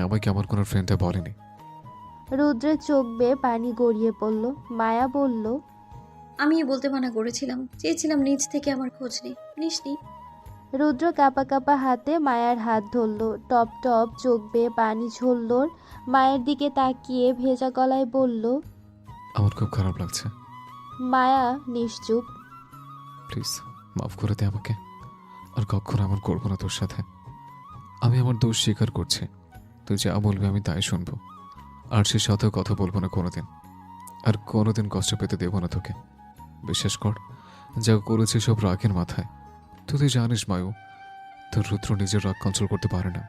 আমাকে আমার কোনো ফ্রেন্ডে বলেনি। রুদ্রের চোখ বেয়ে পানি গড়িয়ে পড়ল। মায়া বলল, আমি বলতে মানা করেছিলাম, চেয়েছিলাম নিজ থেকে আমার খোঁজ নিসনি। রুদ্র কাঁপা কাঁপা হাতে মায়ার হাত ধরল। টপ টপ চোখ বেয়ে পানি ঝরল ওর। মায়ের দিকে তাকিয়ে ভেজা গলায় বলল। আমার খুব খারাপ লাগছে। মায়া নিশ্চুপ। প্লিজ মাফ করে দে আমাকে, আর কখনো এমন করবো না তোর সাথে। আমি আমার দোষ স্বীকার করছি, তুই যা বলবি আমি তাই শুনবো। আর সে সাথেও কথা বলবো না কোনোদিন, আর কোনোদিন কষ্ট পেতে দেবো না তোকে। বিশ্বাস কর, যা করেছি সব রাগের মাথায়। তুই জানিস মায়ু, তোর রুদ্র নিজের রাগ কন্ট্রোল করতে পারে না।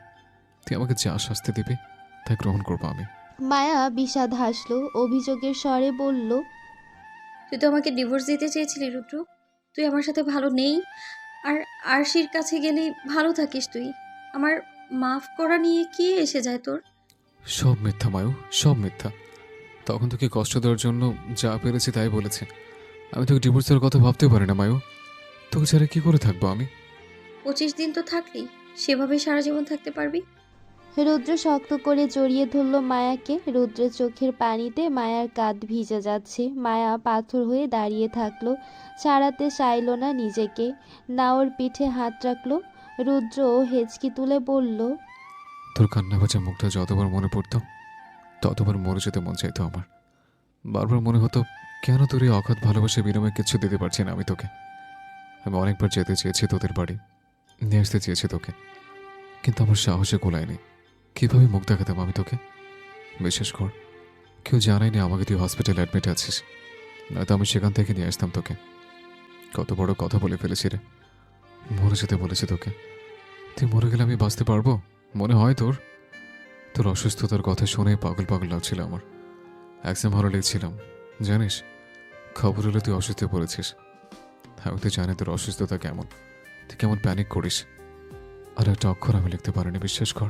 তুই আমাকে যা শাস্তি দিবি তাই গ্রহণ করবো আমি। মায়া বিষাদ হাসলো, অভিযোগের স্বরে বলল, তুই তো আমাকে ডিভোর্স দিতে চেয়েছিলি রুদ্র, তুই আমার সাথে ভালো নেই, আর আরশির কাছে গেলেই ভালো থাকিস তুই। আমার মাফ করা নিয়ে কি এসে যায় তোর? সব মিথ্যা মায়ু, সব মিথ্যা। তখন তোকে কষ্ট দেওয়ার জন্য যা পেরেছি তাই বলেছি। আমি তোকে ডিভোর্সের কথা ভাবতেও পারি না মায়ু। তোকে ছাড়া কি করে থাকবো আমি? 25 দিন তো থাকলি, সেভাবে সারা জীবন থাকতে পারবি? রুদ্র শক্ত করে জড়িয়ে ধরল মায়াকে। রুদ্রের চোখের পানিতে মায়ার কাঁধ ভিজে যাচ্ছে। মায়া পাথর হয়ে দাঁড়িয়ে থাকলো, ছাড়াতে চাইল না নিজেকে। না ওর পিঠে হাত রাখলো। রুদ্র হেঁচকি তুলে বলল, তোর কান্না ভাজা মুখটা যতবার মনে পড়তো ততবার মরে যেতে মন চাইতো আমার। বারবার মনে হতো কেন তোর এই অগাধ ভালোবাসা বিনিময়ে কিচ্ছু দিতে পারছি না আমি তোকে। আমি অনেকবার যেতে চেয়েছি তোদের বাড়ি, নিয়ে আসতে চেয়েছি তোকে, কিন্তু আমার সাহসে গোলায়নি। কীভাবে মুখ দেখাতাম আমি তোকে? বিশেষ কর, কেউ জানায়নি আমাকে তুই হসপিটালে অ্যাডমিট আছিস, নয়তো আমি সেখান থেকে নিয়ে আসতাম তোকে। কত বড় কথা বলে ফেলেছি রে, মরে যেতে বলেছি তোকে। তুই মরে গেলে আমি বাঁচতে পারবো মনে হয় তোর? তোর অসুস্থতার কথা শুনে পাগল পাগল লাগছিল আমার। একদম ভালো লেগেছিলাম জানিস। খবর হলে তুই অসুস্থ পড়েছিস। আমি তো জানি তোর অসুস্থতা কেমন, তুই কেমন প্যানিক করিস। আর একটা অক্ষর আমি লিখতে পারিনি, বিশ্বাস কর।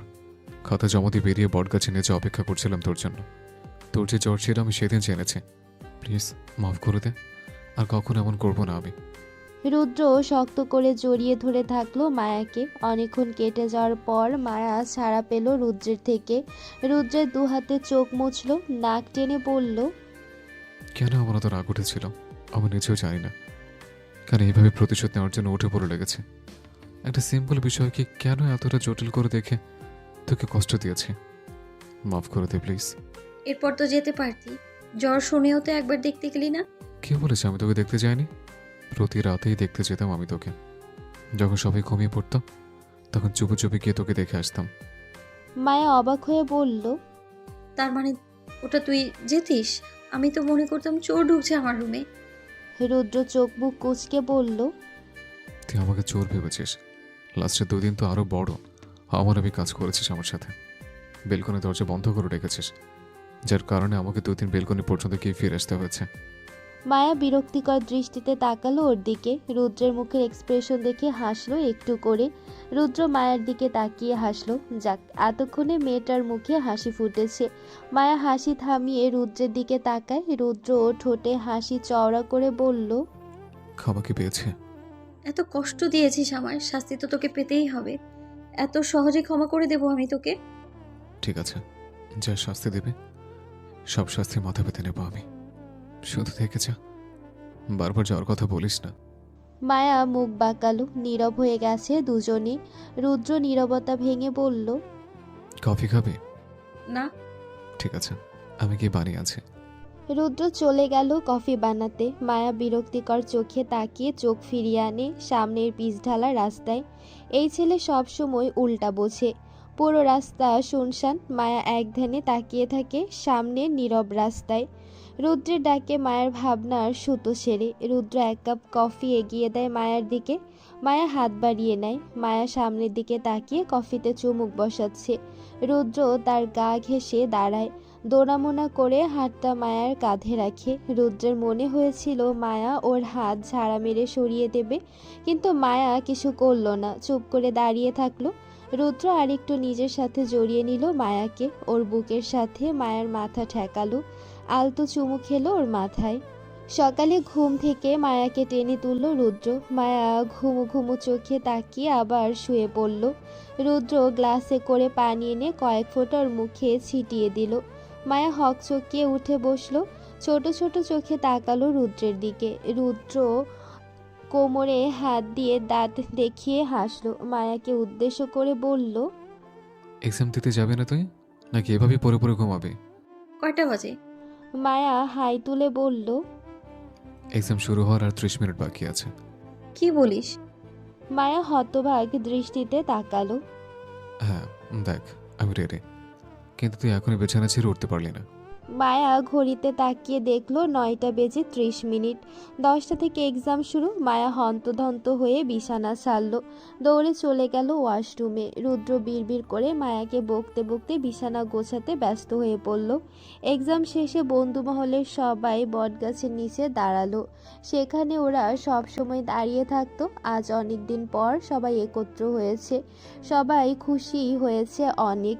খাতা জমা দিয়ে বেরিয়ে বটগাছে নিচে অপেক্ষা করছিলাম তোর জন্য। তোর যে জ্বর ছিল আমি সেদিন জেনেছি। প্লিজ মাফ করে দে, আর কখনো এমন করবো না আমি। রুদ্র শক্ত করে জড়িয়ে ধরে থাকলো মায়াকে। অনেকক্ষণ কেটে যাওয়ার পর মায়া ছাড়া পেল রুদ্রের থেকে। রুদ্রের দু হাতে চোখ মুছল, নাক টেনে বলল, কেন আমার তো রাগ উঠেছিল আমি নিজেও জানি না। কেন এইভাবে প্রতিশোধ নেওয়ার জন্য উঠে পড়ে লেগেছে। একটা সিম্পল বিষয়কে কেন এতটা জটিল করে দেখে তোকে কষ্ট দিয়েছে। মাফ করে দে প্লিজ। এরপর তো যেতে পারতি, জ্বর শুনেও তো একবার দেখতে গেলি না। কে বলেছে আমি তোকে দেখতে যাইনি? প্রতি রাতেই দেখতে যেতাম আমি তোকে। যখন সবাই ঘুমিয়ে পড়তো তখন চুপে চুপে গিয়ে তোকে দেখে আসতাম। মায়া অবাক হয়ে বলল, তার মানে ওটা তুই যেতিস? আমি তো মনে করতাম চোর ঢুকছে আমার রুমে। রুদ্র চোখ বুক কুঁচকে বলল, তুই আমাকে চোর ভেবেছিস? লাস্টের 2 দিন তো আরো বড় আমার আমি কাজ করেছিস আমার সাথে। বেলকনি দরজা বন্ধ করে রেখেছিস, যার কারণে আমাকে 2 দিন বেলকনি পর্যন্ত গিয়ে ফিরে আসতে হয়েছে। মায়া বিরক্তিকর দৃষ্টিতে তাকালো ওর দিকে। রুদ্রের মুখের এক্সপ্রেশন দেখে হাসলো একটু করে। রুদ্র মায়ার দিকে তাকিয়ে হাসলো। যাক, এতক্ষণে মেয়েটার মুখে হাসি ফুটেছে। মায়া হাসি থামিয়ে রুদ্রের দিকে তাকায়। রুদ্র ঠোঁটে হাসি চওড়া করে বলল, খাওয়া কি পেয়েছে? এত কষ্ট দিয়েছিস আমায়, শাস্তি তো তোকে পেতেই হবে। এত সহজে ক্ষমা করে দেবো আমি তোকে? ঠিক আছে, যা শাস্তি দেবে সব শাস্তি মাথা পেতে নেবো আমি। শুধু দেখে যা, বারবার যাওয়ার কথা বলিস না। মায়া মুখ বাঁকালো। নীরব হয়ে গেছে দুজনে। রুদ্র নীরবতা ভেঙে বলল, কফি খাবে? না। ঠিক আছে, আমি কি বানিয়ে আছি। রুদ্র চলে গেল কফি বানাতে। মায়া বিরক্তিকর চোখে তাকিয়ে চোখ ফিরিয়ে আনে সামনের পিচঢালা রাস্তায়। এই ছেলে সবসময় উল্টা বোঝে। পুরো রাস্তা শুনশান। মায়া এক ধ্যানে তাকিয়ে থাকে সামনের নীরব রাস্তায়। রুদ্রের ডাকে মায়ের ভাবনার সুতো সেরে রুদ্র এক কাপ কফি এগিয়ে দেয় মায়ার দিকে। মায়া হাত বাড়িয়ে নেয়। মায়া সামনের দিকে তাকিয়ে কফিতে চুমুক বসাচ্ছে। রুদ্র তার গা ঘেঁষে দাঁড়ায়, দোনামোনা করে হাতটা মায়ার কাঁধে রাখে। রুদ্রের মনে হয়েছিল মায়া ওর হাত ঝাড়া মেরে সরিয়ে দেবে, কিন্তু মায়া কিছু করলো না, চুপ করে দাঁড়িয়ে থাকলো। রুদ্র আরেকটু নিজের সাথে জড়িয়ে নিল মায়াকে, ওর বুকের সাথে মায়ার মাথা ঠেকালো, আলতো চুমু খেলো ওর মাথায়। সকালে ঘুম থেকে মায়াকে টেনে তুলল রুদ্র। মায়া ঘুমু ঘুমু চোখে তাকিয়ে আবার শুয়ে পড়ল। রুদ্র গ্লাসে করে পানি এনে কয়েক ফোঁটা ওর মুখে ছিটিয়ে দিল। মায়া হকচকিয়ে উঠে বসলো, ছোট ছোট চোখে তাকালো রুদ্রের দিকে। রুদ্র কোমরে হাত দিয়ে দাঁত দেখিয়ে হাসলো, মায়াকে উদ্দেশ্য করে বলল, এক্সাম দিতে যাবে না তুই, নাকি এভাবেই পরে পরে ঘুমাবে? কয়টা বাজে? মায়া হাই তুলে বলল, এক্সাম শুরু হওয়ার আর 30 মিনিট বাকি আছে। কি বলিস? মায়া হতভাগ দৃষ্টিতে তাকালো। হ্যাঁ দেখ, আমি রেডি, কিন্তু তুই এখনই বিছানা ছেড়ে উঠতে পারলি না। মায়া ঘড়িতে তাকিয়ে দেখলো 9টা বেজে 30 মিনিট। 10টা থেকে এক্সাম শুরু। মায়া হন্তদন্ত হয়ে বিছানা ছাড়লো, দৌড়ে চলে গেল ওয়াশরুমে। রুদ্র বিড়বিড় করে মায়াকে বকতে বকতে বিছানা গোছাতে ব্যস্ত হয়ে পড়ল। এক্সাম শেষে বন্ধুমহলের সবাই বটগাছের নিচে দাঁড়ালো। সেখানে ওরা সব সময় দাঁড়িয়ে থাকতো, আজ অনেক দিন পর সবাই একত্র হয়েছে। সবাই খুশি হয়েছে অনেক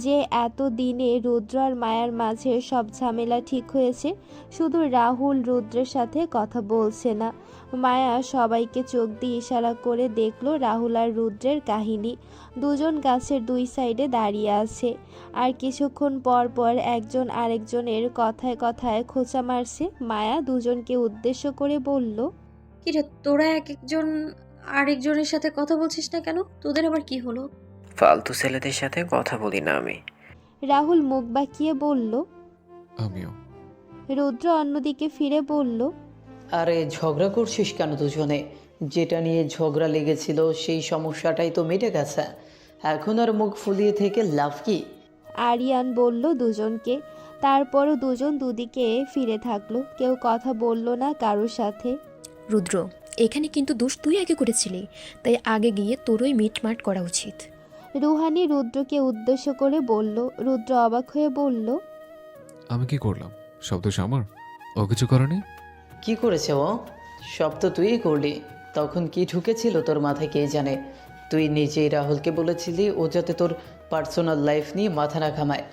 যে এত দিনে রুদ্র আর মায়ার মাঝে সব ঝামেলা ঠিক হয়েছে। শুধু রাহুল রুদ্রের সাথে কথা বলছে না। মায়া সবাইকে চোখ দিয়ে ইশারা করে দেখলো রাহুল আর রুদ্রের কাহিনী। দুজন গাছের দুই সাইডে দাঁড়িয়ে আছে, আর কিছুক্ষণ পর পর একজন আরেকজনের কথায় কথায় খোঁচা মারছে। মায়া দুজনকে উদ্দেশ্য করে বলল, কিরে, তোরা এক একজন আরেকজনের সাথে কথা বলছিস না কেন? তোদের আবার কি হলো? ফালতু ছেলেদের সাথে কথা বলি না আমি। রাহুল মুখ বাঁকিয়ে বলল। আমিও। রুদ্র অন্যদিকে ফিরে বলল, আরে ঝগড়া করছিস কেন দুজনে? যেটা নিয়ে ঝগড়া লেগেছিল সেই সমস্যাটাই তো মিটে গেছে, এখন আর মুখ ফুলিয়ে থেকে লাভ কি? আরিয়ান বলল দুজনকে। তারপরও দুজন দুদিকে ফিরে থাকলো, কেউ কথা বলল না কারোর সাথে। রুদ্র, এখানে কিন্তু দোষ তুই আগে করেছিলি, তাই আগে গিয়ে তোরই মিটমাট করা উচিত। রুহানি রুদ্রকে উদ্দেশ্য করে বলল। রুদ্র অবাক হয়ে বলল, আমি কি করলাম? শব্দ আমার, ও কিছু করেনি। কি করেছে ও? সব তো তুই করলি। তখন কি ঢুকেছিল তোর মাথায় কে জানে। তুই নিজেই রাহুলকে বলেছিলি ও যাতে তোর পার্সোনাল লাইফ নিয়ে মাথা না ঘামায়।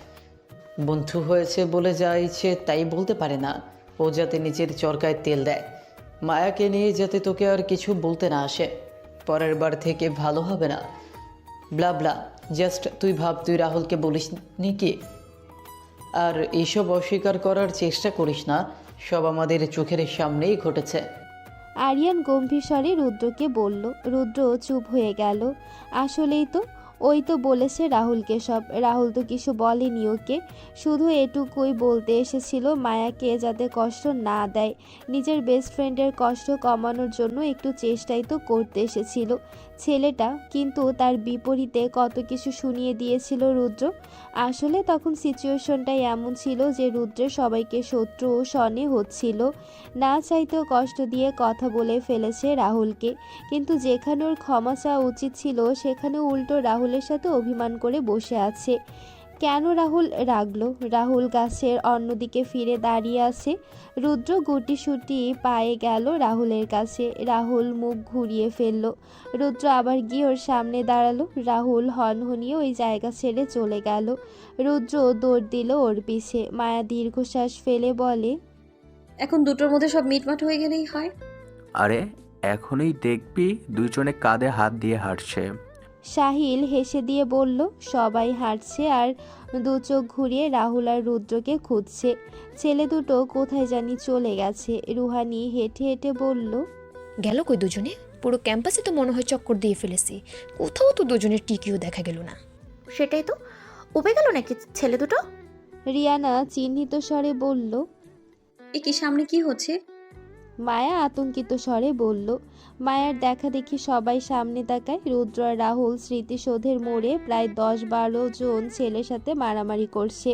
বন্ধু হয়েছে বলে যা ইচ্ছে তাই বলতে পারে না। ও যাতে নিজের চরকায় তেল দেয়, মায়াকে নিয়ে যাতে তোকে আর কিছু বলতে না আসে। পরের বার থেকে ভালো হবে না। ব্লা ব্লা। জাস্ট তুই ভাব, তুই রাহুলকে বলিস নি কি? আর এইসব অস্বীকার করার চেষ্টা করিস না, সব আমাদের চোখের সামনেই ঘটেছে। আরিয়ান গম্ভীর স্বরে রুদ্রকে বলল। রুদ্র চুপ হয়ে গেল। আসলেই তো, ওই তো বলেছে রাহুলকে সব। রাহুল তো কিছু বলেনি ওকে, শুধু এটুকুই বলতে এসেছিল মায়াকে যাতে কষ্ট না দেয়। নিজের বেস্ট ফ্রেন্ডের কষ্ট কমানোর জন্য একটু চেষ্টাই তো করতে এসেছিল ছেলেটা, কিন্তু তার বিপরীতে কত কিছু শুনিয়ে দিয়েছিল রুদ্র। আসলে তখন সিচুয়েশনটাই এমন ছিল যে রুদ্রের সবাইকে শত্রু শনে হচ্ছিল। না চাইতেও কষ্ট দিয়ে কথা বলে ফেলেছে রাহুলকে, কিন্তু যেখানে ওর ক্ষমা চাওয়া উচিত ছিল সেখানে উল্টো রাহুলের সাথে অভিমান করে বসে আছে। কেন রাহুল রাগলো? রাহুল গাছের অন্যদিকে ফিরে দাঁড়িয়ে আছে। রুদ্র গুটিসুটি পায়ে গেল রাহুলের কাছে। রাহুল মুখ ঘুরিয়ে ফেলল। রুদ্র আবার গিয়ে ওর সামনে দাঁড়ালো। রাহুল হনহনিয়ে ওই জায়গা ছেড়ে চলে গেল। রুদ্র দৌড় দিল ওর পিছে। মায়া দীর্ঘশ্বাস ফেলে বলে, এখন দুটোর মধ্যে সব মিটমাট হয়ে গেলেই হয়। আরে এখনই দেখবি দুইজনে কাঁধে হাত দিয়ে হাঁটছে। সাহিল হেসে দিয়ে বলল, সবাই হাঁটছে আর দু চোখ ঘুরিয়ে রাহুল আর রুদ্রকে খুঁজছে। ছেলে দুটো কোথায় জানি চলে গেছে। রুহানি হেঁটে হেঁটে বলল, গেল কই দুজনে? পুরো ক্যাম্পাসে তো মনে হয় চক্কর দিয়ে ফেলেছি, কোথাও তো দুজনের টিকিও দেখা গেল না। সেটাই তো, উবে গেল নাকি ছেলে দুটো? রিয়ানা চিহ্নিত স্বরে বলল, এ কি, সামনে কি হচ্ছে? মায়া আতঙ্কিত স্বরে বলল। মায়ার দেখা দেখি সবাই সামনে তাকায়। রুদ্র আর রাহুল স্মৃতিসৌধের মোড়ে প্রায় 10-12 জন ছেলের সাথে মারামারি করছে।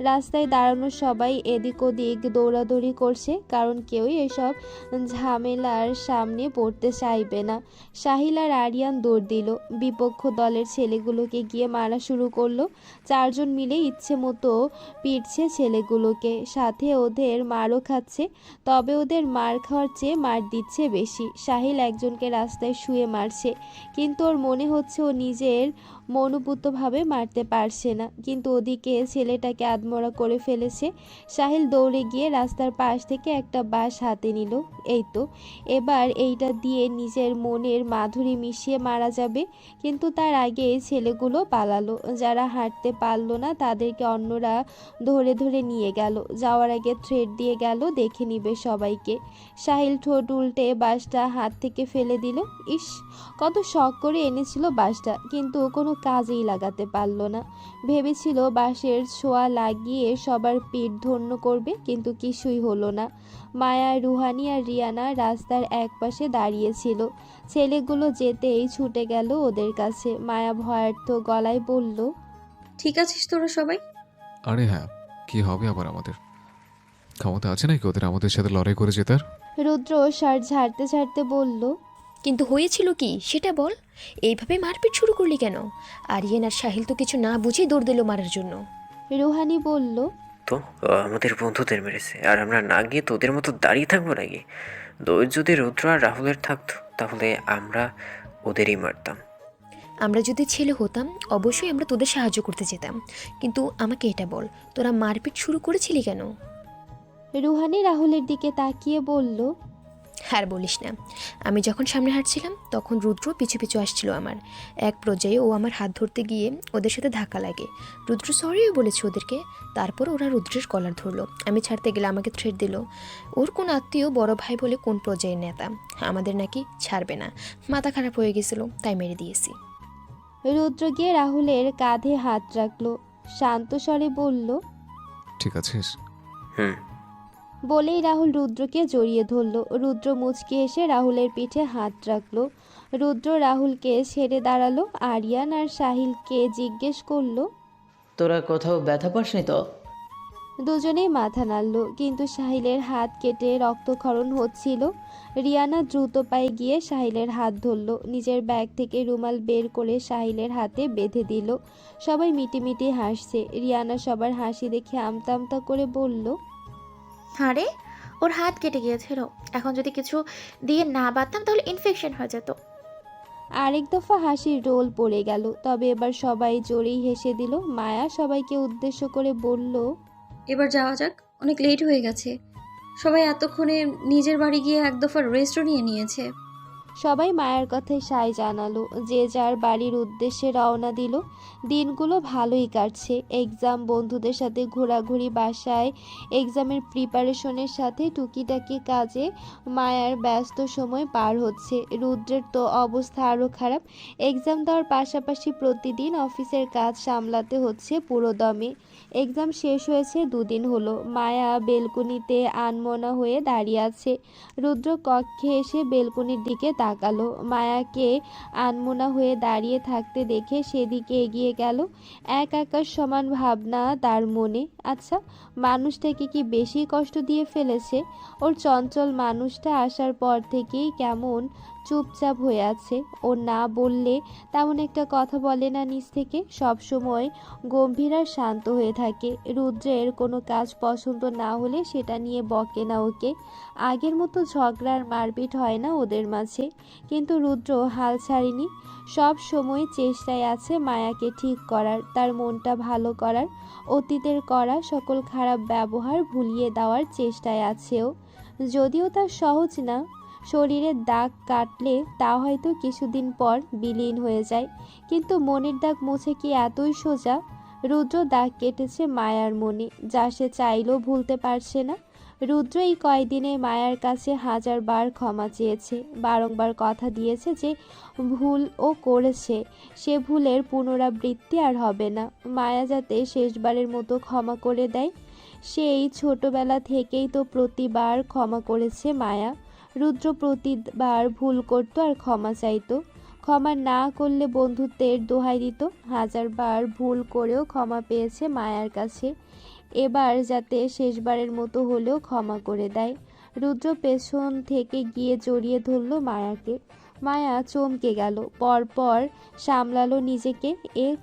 রাস্তায় দাঁড়ানো সবাই এদিক ওদিক দৌড়াদৌড়ি করছে, কারণ কেউই এসব ঝামেলার সামনে পড়তে চাইবে না। সাহিল আর আরিয়ান দৌড় দিল, বিপক্ষ দলের ছেলেগুলোকে গিয়ে মারা শুরু করলো। 4 জন মিলে ইচ্ছে মতো পিটছে ছেলেগুলোকে, সাথে ওদের মারও খাচ্ছে। তবে ওদের মার খাওয়ার চেয়ে মার দিচ্ছে বেশি। সাহিল একজনকে রাস্তায় শুয়ে মারছে, কিন্তু ওর মনে হচ্ছে ও নিজের মনোপুতভাবে মারতে পারছে না, কিন্তু ওদিকে ছেলেটাকে আধমরা করে ফেলেছে। সাহিল দৌড়ে গিয়ে রাস্তার পাশ থেকে একটা বাঁশ হাতে নিল। এই তো এবার এইটা দিয়ে নিজের মনের মাধুরী মিশিয়ে মারা যাবে। কিন্তু তার আগে ছেলেগুলো পালালো। যারা হাঁটতে পারলো না তাদেরকে অন্যরা ধরে ধরে নিয়ে গেল। যাওয়ার আগে থ্রেড দিয়ে গেল, দেখে নিবে সবাইকে। সাহিল ঠোঁট উল্টে বাঁশটা হাত থেকে ফেলে দিল। ইস, কত শখ করে এনেছিল বাঁশটা, কিন্তু কোনো কাজেই লাগাতে পারলো না। ভেবেছিল বাঁশের ছোঁয়া লাগিয়ে সবার পিঠ ধন্য করবে, কিন্তু কিছুই হলো না। মায়া, রুহানি আর রিয়ানা রাস্তার একপাশে দাঁড়িয়েছিল। ছেলেগুলো যেতেই ছুটে গেল ওদের কাছে। মায়া ভয়ার্থ গলায় বলল, ঠিক আছিস তোরা সবাই? আরে হ্যাঁ, কি হবে আবার আমাদের? ক্ষমতা আছে নাকি ওদের আমাদের সাথে লড়াই করে জেতার? রুদ্র শার্ট ঝাড়তে ঝাড়তে বলল, কিন্তু হয়েছিল কি সেটা বল। এইভাবে মারপিট শুরু করলি কেন? আরিয়ান আর সাহিল তো কিছু না বুঝেই দৌড় দিল মারার জন্য। রুহানি বলল, তো আমাদের বন্ধুদের মেরেছে, আর আমরা না গিয়ে তোদের মতো দাঁড়িয়ে থাকবো নাকি? যদি রুদ্র আর রাহুলের থাকতো তাহলে আমরা ওদেরই মারতাম। আমরা যদি ছেলে হতাম অবশ্যই আমরা তোদের সাহায্য করতে যেতাম, কিন্তু আমাকে এটা বল, তোরা মারপিট শুরু করেছিলি কেন? রুহানি রাহুলের দিকে তাকিয়ে বলল, আর বলিস না, আমি যখন সামনে হাঁটছিলাম তখন রুদ্র পিছু পিছু আসছিল আমার। এক পর্যায়ে ও আমার হাত ধরতে গিয়ে ওদের সাথে ধাক্কা লাগে। রুদ্র সরিও বলেছে ওদেরকে, তারপর ওরা রুদ্রের কলার ধরলো। আমি ছাড়তে গেলে আমাকে থ্রেট দিল। ওর কোন আত্মীয় বড় ভাই বলে কোন পর্যায়ের নেতা, আমাদের নাকি ছাড়বে না। মাথা খারাপ হয়ে গেছিল, তাই মেরে দিয়েছি। রুদ্র গিয়ে রাহুলের কাঁধে হাত রাখলো, শান্ত স্বরে বলল, ঠিক আছিস? হুম। বলেই রাহুল রুদ্রকে জড়িয়ে ধরল। রুদ্র মুচকি এসে রাহুলের পিঠে হাত রাখলো। রুদ্র রাহুলকে ছেড়ে দাঁড়ালো। আরিয়ান আর সাহিলকে জিজ্ঞেস করলো, তোরা কোথাও ব্যথা পাসনি তো? দুজনেই মাথা নাড়ল, কিন্তু সাহিলের হাত কেটে রক্তক্ষরণ হচ্ছিল। রিয়ানা দ্রুত পায়ে গিয়ে সাহিলের হাত ধরল, নিজের ব্যাগ থেকে রুমাল বের করে সাহিলের হাতে বেঁধে দিল। সবাই মিটিমিটি হাসছে। রিয়ানা সবার হাসি দেখে আমতা আমতা করে বলল, আরে ওর হাত কেটে গিয়েছিল, এখন যদি কিছু দিয়ে না বাঁধতাম তাহলে ইনফেকশন হয়ে যেত। আরেক দফা হাসির রোল পড়ে গেল, তবে এবার সবাই জোরেই হেসে দিল। মায়া সবাইকে উদ্দেশ্য করে বলল, এবার যাওয়া যাক, অনেক লেট হয়ে গেছে। সবাই এতক্ষণে নিজের বাড়ি গিয়ে এক দফা রেস্টও নিয়ে নিয়েছে। সবাই মায়ের কথায় সায় জানালো, যে যার বাড়ির উদ্দেশ্যে রওনা দিল। দিনগুলো ভালোই কাটছে। এক্সাম, বন্ধুদের সাথে ঘোরাঘুরি, বাসায় এক্সামের প্রিপারেশনের সাথে টুকিটাকি কাজে মায়ার ব্যস্ত সময় পার হচ্ছে। রুদ্রের তো অবস্থা আরও খারাপ। এক্সাম দেওয়ার পাশাপাশি প্রতিদিন অফিসের কাজ সামলাতে হচ্ছে পুরো দমে। এক্সাম শেষ হয়েছে 2 দিন হলো। মায়া বেলকনিতে আনমনা হয়ে দাঁড়িয়ে আছে। রুদ্র কক্ষে এসে বেলকনির দিকে তাকালো। মায়াকে আনমনা হয়ে দাঁড়িয়ে থাকতে দেখে সেদিকে এগিয়ে গেল। এক আকাশ সমান ভাবনা তার মনে। আচ্ছা, মানুষটাকে কি বেশি কষ্ট দিয়ে ফেলেছে? ওর চঞ্চল মানুষটা আসার পর থেকেই কেমন চুপচাপ হয়ে আছে। ও না বললে তেমন একটা কথা বলে না নিজ থেকে, সব সময় গম্ভীর আর শান্ত হয়ে থাকে। রুদ্রের কোনো কাজ পছন্দ না হলে সেটা নিয়ে বকে না ওকে। আগের মতো ঝগড়া আর মারপিট হয় না ওদের মাঝে, কিন্তু রুদ্র হাল ছাড়েনি। সব সময় চেষ্টায় আছে মায়াকে ঠিক করার, তার মনটা ভালো করার, অতীতের করা সকল খারাপ ব্যবহার ভুলিয়ে দেওয়ার চেষ্টায় আছেও। যদিও তা সহজ না, শরীরের দাগ কাটলে তা হয়তো কিছুদিন পর বিলীন হয়ে যায়, কিন্তু মনের দাগ মুছে কি এতই সোজা? রুদ্র দাগ কেটেছে মায়ার মনে, যা সে চাইলেও ভুলতে পারছে না। রুদ্র এই কয়দিনে মায়ার কাছে 1000 বার ক্ষমা চেয়েছে, বারংবার কথা দিয়েছে যে ভুল ও করেছে সে ভুলের পুনরাবৃত্তি আর হবে না। মায়া যাতে শেষবারের মতো ক্ষমা করে দেয়। সেই ছোটবেলা থেকেই তো প্রতিবার ক্ষমা করেছে মায়া। রুদ্র প্রতিবার ভুল করতো আর ক্ষমা চাইতো। ক্ষমা না করলে বন্ধুত্বের দোহাই দিত। হাজারবার ভুল করেও ক্ষমা পেয়েছে মায়ার কাছে। এবার যাতে শেষবারের মতো হলেও ক্ষমা করে দেয়। রুদ্র পেছন থেকে গিয়ে জড়িয়ে ধরল মায়াকে। মায়া চমকে গেল, পরপর সামলালো নিজেকে।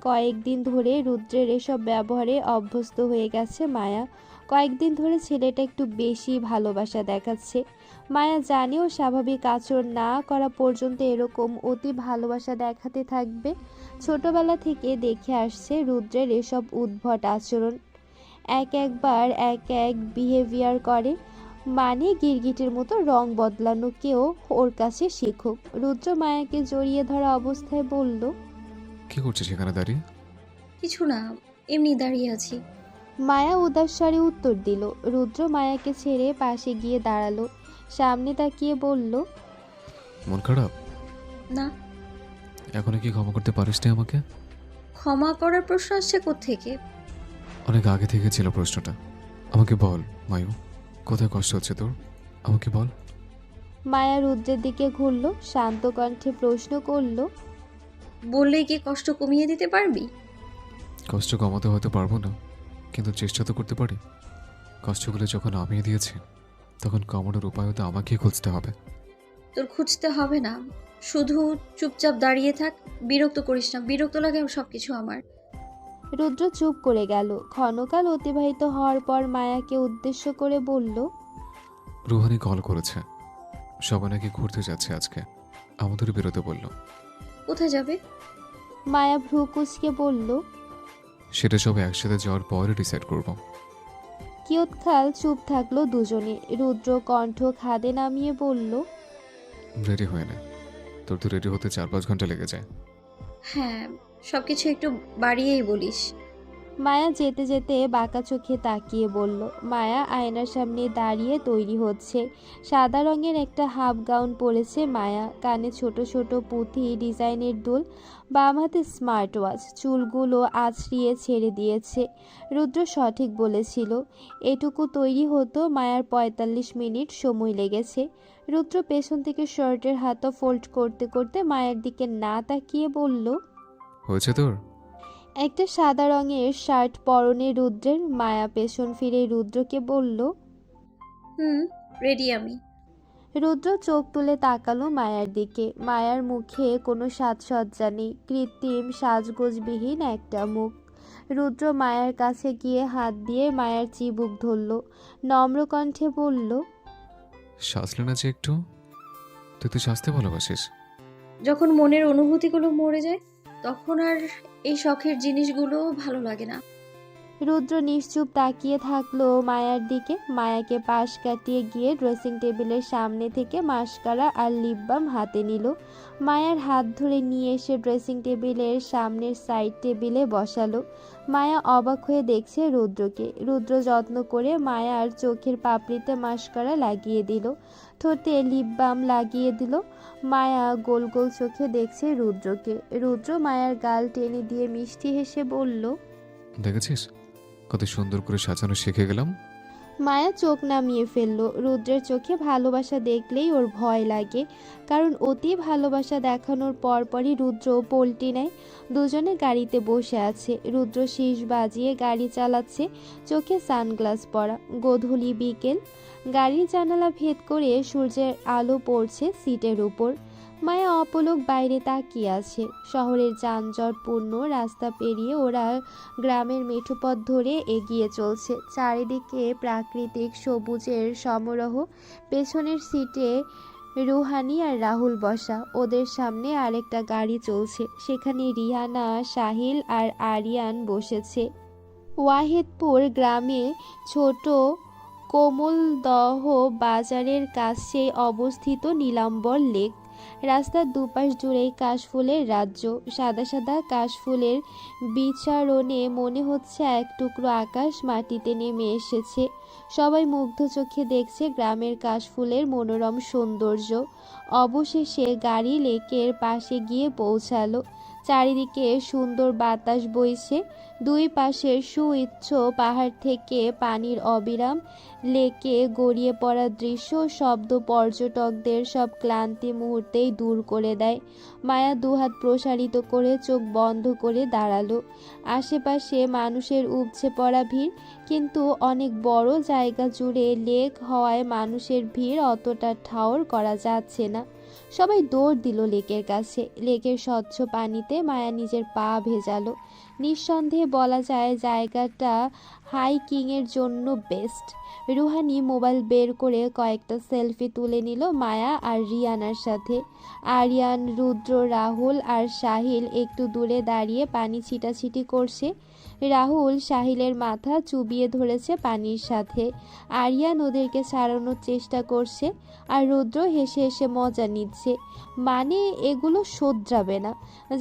কয়েকদিন ধরে রুদ্রের এসব ব্যবহারে অভ্যস্ত হয়ে গেছে মায়া। কয়েকদিন ধরে ছেলেটা একটু বেশি ভালোবাসা দেখাচ্ছে। মায়া জানেও স্বাভাবিক আচরণ না করা পর্যন্ত এরকম অতি ভালোবাসা দেখাতে থাকবে। ছোটবেলা থেকে দেখে আসছে রুদ্রের এসব উদ্ভট আচরণ। একবার এক বিহেভিয়ার করে, মানে গিরগিটির মতো রং বদলানো। কেউ ওর কাছে শিখুক। রুদ্র মায়াকে জড়িয়ে ধরা অবস্থায় বলল, কি করছিস সেখানে দাঁড়িয়ে? কিছু না, এমনি দাঁড়িয়ে আছি। মায়া উদাস স্বরে উত্তর দিল। রুদ্র মায়াকে ছেড়ে পাশে গিয়ে দাঁড়ালো, সামনে তাকিয়ে বলল, মন খারাপ? না। এখনো কি ক্ষমা করতে পারিস না আমাকে? ক্ষমা করার প্রশ্ন আসছে কোত্থেকে? অনেক আগে থেকে ছিল প্রশ্নটা। আমাকে বল মায়ু, কোথায় কষ্ট হচ্ছে তোর? আমাকে বল। মায়া রুদ্রের দিকে ঘুরল, শান্ত কণ্ঠে প্রশ্ন করল, বললেই কি কষ্ট কমিয়ে দিতে পারবি? কষ্ট কমাতে হয়তো পারবো না, কিন্তু চেষ্টা তো করতে পারি। কষ্টগুলো যখন আমি দিয়েছি, তখন কমানোর উপায়ও তো আমাকেই খুঁজতে হবে। তোর খুঁজতে হবে না, শুধু চুপচাপ দাঁড়িয়ে থাক। বিরক্ত করিস না, বিরক্ত লাগে সব কিছু আমার। রুদ্র চুপ করে গেল। ক্ষণকাল অতিবাহিত হওয়ার পর মায়াকে উদ্দেশ্য করে বলল, রুহানি কল করেছে, সবাই নাকি ঘুরতে যাচ্ছে আজকে, আমাদের বেরোতে বলল। কোথায় যাবে? মায়া ভ্রু কুঁচকে বলল, সেটা সব একসাথে যাওয়ার পরে ডিসাইড করব। কিয়ৎকাল চুপ থাকলো দুজনে। রুদ্র কণ্ঠ খাদে নামিয়ে বলল, রেডি হয়ে নে, তোর তো রেডি হতে 4-5 ঘন্টা লেগে যায়। হ্যাঁ, সব কিছু একটু বাড়িয়েই বলিস। মায়া যেতে যেতে বাঁকা চোখে তাকিয়ে বলল। মায়া আয়নার সামনে দাঁড়িয়ে তৈরি হচ্ছে। সাদা রঙের একটা হাফ গাউন পরেছে মায়া, কানে ছোট ছোট পুঁথি ডিজাইনের দুল, বাম হাতে স্মার্ট ওয়াচ, চুলগুলো আছড়িয়ে ছেড়ে দিয়েছে। রুদ্র সঠিক বলেছিল, এটুকু তৈরি হতো মায়ার 45 মিনিট সময় লেগেছে। রুদ্র পেছন থেকে শার্টের হাতা ফোল্ড করতে করতে মায়ের দিকে না তাকিয়ে বলল, হয়েছে তোর? একটা সাদা রঙের শার্ট পরনে রুদ্রের। মায়া পেছন ফিরে রুদ্রকে বলল, রেডি আমি। রুদ্র চোখ তুলে তাকালো মায়ার দিকে। মায়ার মুখে কোনো সাজসজ্জা নেই, কৃত্রিম সাজগোজবিহীন একটা মুখ। রুদ্র মায়ার কাছে গিয়ে হাত দিয়ে মায়ার চিবুক ধরল, নম্র কণ্ঠে বলল, সাজলে না যে একটু? তুই তো সাজতে ভালোবাসিস। যখন মনের অনুভূতিগুলো মরে যায়, তখন আর এই শখের জিনিসগুলো ভালো লাগে না। রুদ্র নিশ্চুপ তাকিয়ে থাকলো মায়ার দিকে। মায়াকে পাশ কাটিয়ে গিয়ে ড্রেসিং টেবিলের সামনে থেকে মাস্কারা আর লিপ বাম হাতে নিল। মায়ার হাত ধরে নিয়ে এসে ড্রেসিং টেবিলের সামনের সাইড টেবিলে বসালো। মায়া অবাক হয়ে দেখছে রুদ্রকে। রুদ্র যত্ন করে মায়ার চোখের পাপড়িতে মাস্কারা লাগিয়ে দিল, ঠোঁটে লিপ বাম লাগিয়ে দিল। মায়া গোল গোল চোখে দেখছে রুদ্রকে। রুদ্র মায়ার গাল টেনে দিয়ে মিষ্টি হেসে বলল, দেখেছিস কত সুন্দর করে সাজানো শিখে গেলাম। মায়া চোখ নামিয়ে ফেলল। রুদ্রের চোখে ভালোবাসা দেখলেই ওর ভয় লাগে, কারণ অতি ভালোবাসা দেখানোর পরপরই রুদ্র পল্টি নেয়। দুজনে গাড়িতে বসে আছে। রুদ্র শীষ বাজিয়ে গাড়ি চালাচ্ছে, চোখে সানগ্লাস পরা। গোধূলি বিকেল, গাড়ির জানালা ভেদ করে সূর্যের আলো পড়ছে সিটের উপর। মায়া অপলক বাইরে তাকিয়ে আছে। শহরের যানজটপূর্ণ রাস্তা পেরিয়ে ওরা গ্রামের মেঠোপথ ধরে এগিয়ে চলছে। চারিদিকে প্রাকৃতিক সবুজের সমারোহ। পেছনের সিটে রুহানি আর রাহুল বসা। ওদের সামনে আরেকটা গাড়ি চলছে, সেখানে রিহানা, সাহিল আর আরিয়ান বসেছে। ওয়াহিদপুর গ্রামে ছোট কোমলদহ বাজারের কাছে অবস্থিত নীলাম্বর লেক। রাস্তার দুপাশ জুড়েই কাশফুলের রাজ্য। সাদা সাদা কাশফুলের বিচারণে মনে হচ্ছে এক টুকরো আকাশ মাটিতে নেমে এসেছে। সবাই মুগ্ধ চোখে দেখছে গ্রামের কাশফুলের মনোরম সৌন্দর্য। অবশেষে গাড়ি লেকের পাশে গিয়ে পৌঁছালো। চারিদিকে সুন্দর বাতাস বইছে। দুই পাশের সুউচ্চ পাহাড় থেকে পানির অবিরাম লেকে গড়িয়ে পড়া দৃশ্য শব্দ পর্যটকদের সব ক্লান্তি মুহূর্তেই দূর করে দেয়। মায়া দুহাত প্রসারিত করে চোখ বন্ধ করে দাঁড়ালো। আশেপাশে মানুষের উপচে পড়া ভিড়, কিন্তু অনেক বড় জায়গা জুড়ে লেক হওয়ায় মানুষের ভিড় অতটা ঠাউর করা যাচ্ছে না। সবাই দৌড় দিল লেকের কাছে। লেকের স্বচ্ছ পানিতে মায়া নিজের পা ভেজালো। নিঃসন্দেহে বলা যায় জায়গাটা হাইকিংয়ের জন্য বেস্ট। রুহানি মোবাইল বের করে কয়েকটা সেলফি তুলে নিল মায়া আর রিয়ানার সাথে। আরিয়ান, রুদ্র, রাহুল আর সাহিল একটু দূরে দাঁড়িয়ে পানি ছিটাছিটি করছে। রাহুল সাহিলের মাথা চুবিয়ে ধরেছে পানির সাথে। আরিয়ান ওদেরকে ছাড়ানোর চেষ্টা করছে, আর রুদ্র হেসে হেসে মজা নিচ্ছে। মানে এগুলো শোধরাবে না,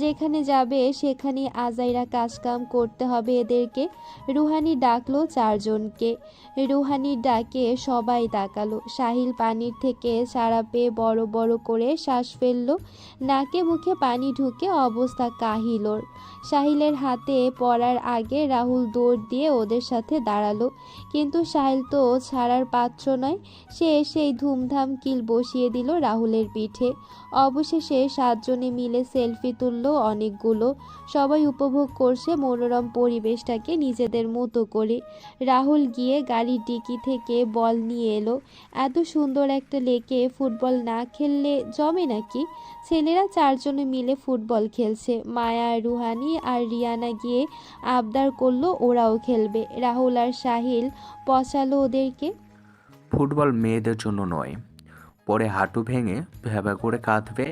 যেখানে যাবে সেখানে আজাইরা কাজকাম করতে হবে এদেরকে। রুহানি ডাকলো চারজনকে। রুহানির ডাকে সবাই তাকালো। সাহিল পানির থেকে ছাড়া পেয়ে বড় বড় করে শ্বাস ফেললো। নাকে মুখে পানি ঢুকে অবস্থা কাহিলোর। সাহিলের হাতে পড়ার আগে রাহুল দৌড় দিয়ে ওদের সাথে দাঁড়ালো, কিন্তু সাহিল তো ছাড়ার পাত্র নয়। সে সেই ধুমধাম কিল বসিয়ে দিল রাহুলের পিঠে। অবশেষে সাতজনে মিলে সেলফি তুলল অনেকগুলো। সবাই উপভোগ করছে মনোরম পরিবেশটাকে নিজেদের মতো করে। রাহুল গিয়ে গাড়ির ডিকি থেকে বল নিয়ে এলো। এত সুন্দর একটা লেকে ফুটবল না খেললে জমে নাকি? ছেলেরা চারজনে মিলে ফুটবল খেলছে। মায়া, রুহানি আর রিয়ানা গিয়ে আবদার করলো ওরাও খেলবে। রাহুল আর সাহিল পচালো ওদেরকে। ফুটবল মেয়েদের জন্য নয়, পরে হাঁটু ভেঙে ভেবা করে কাঁদবে।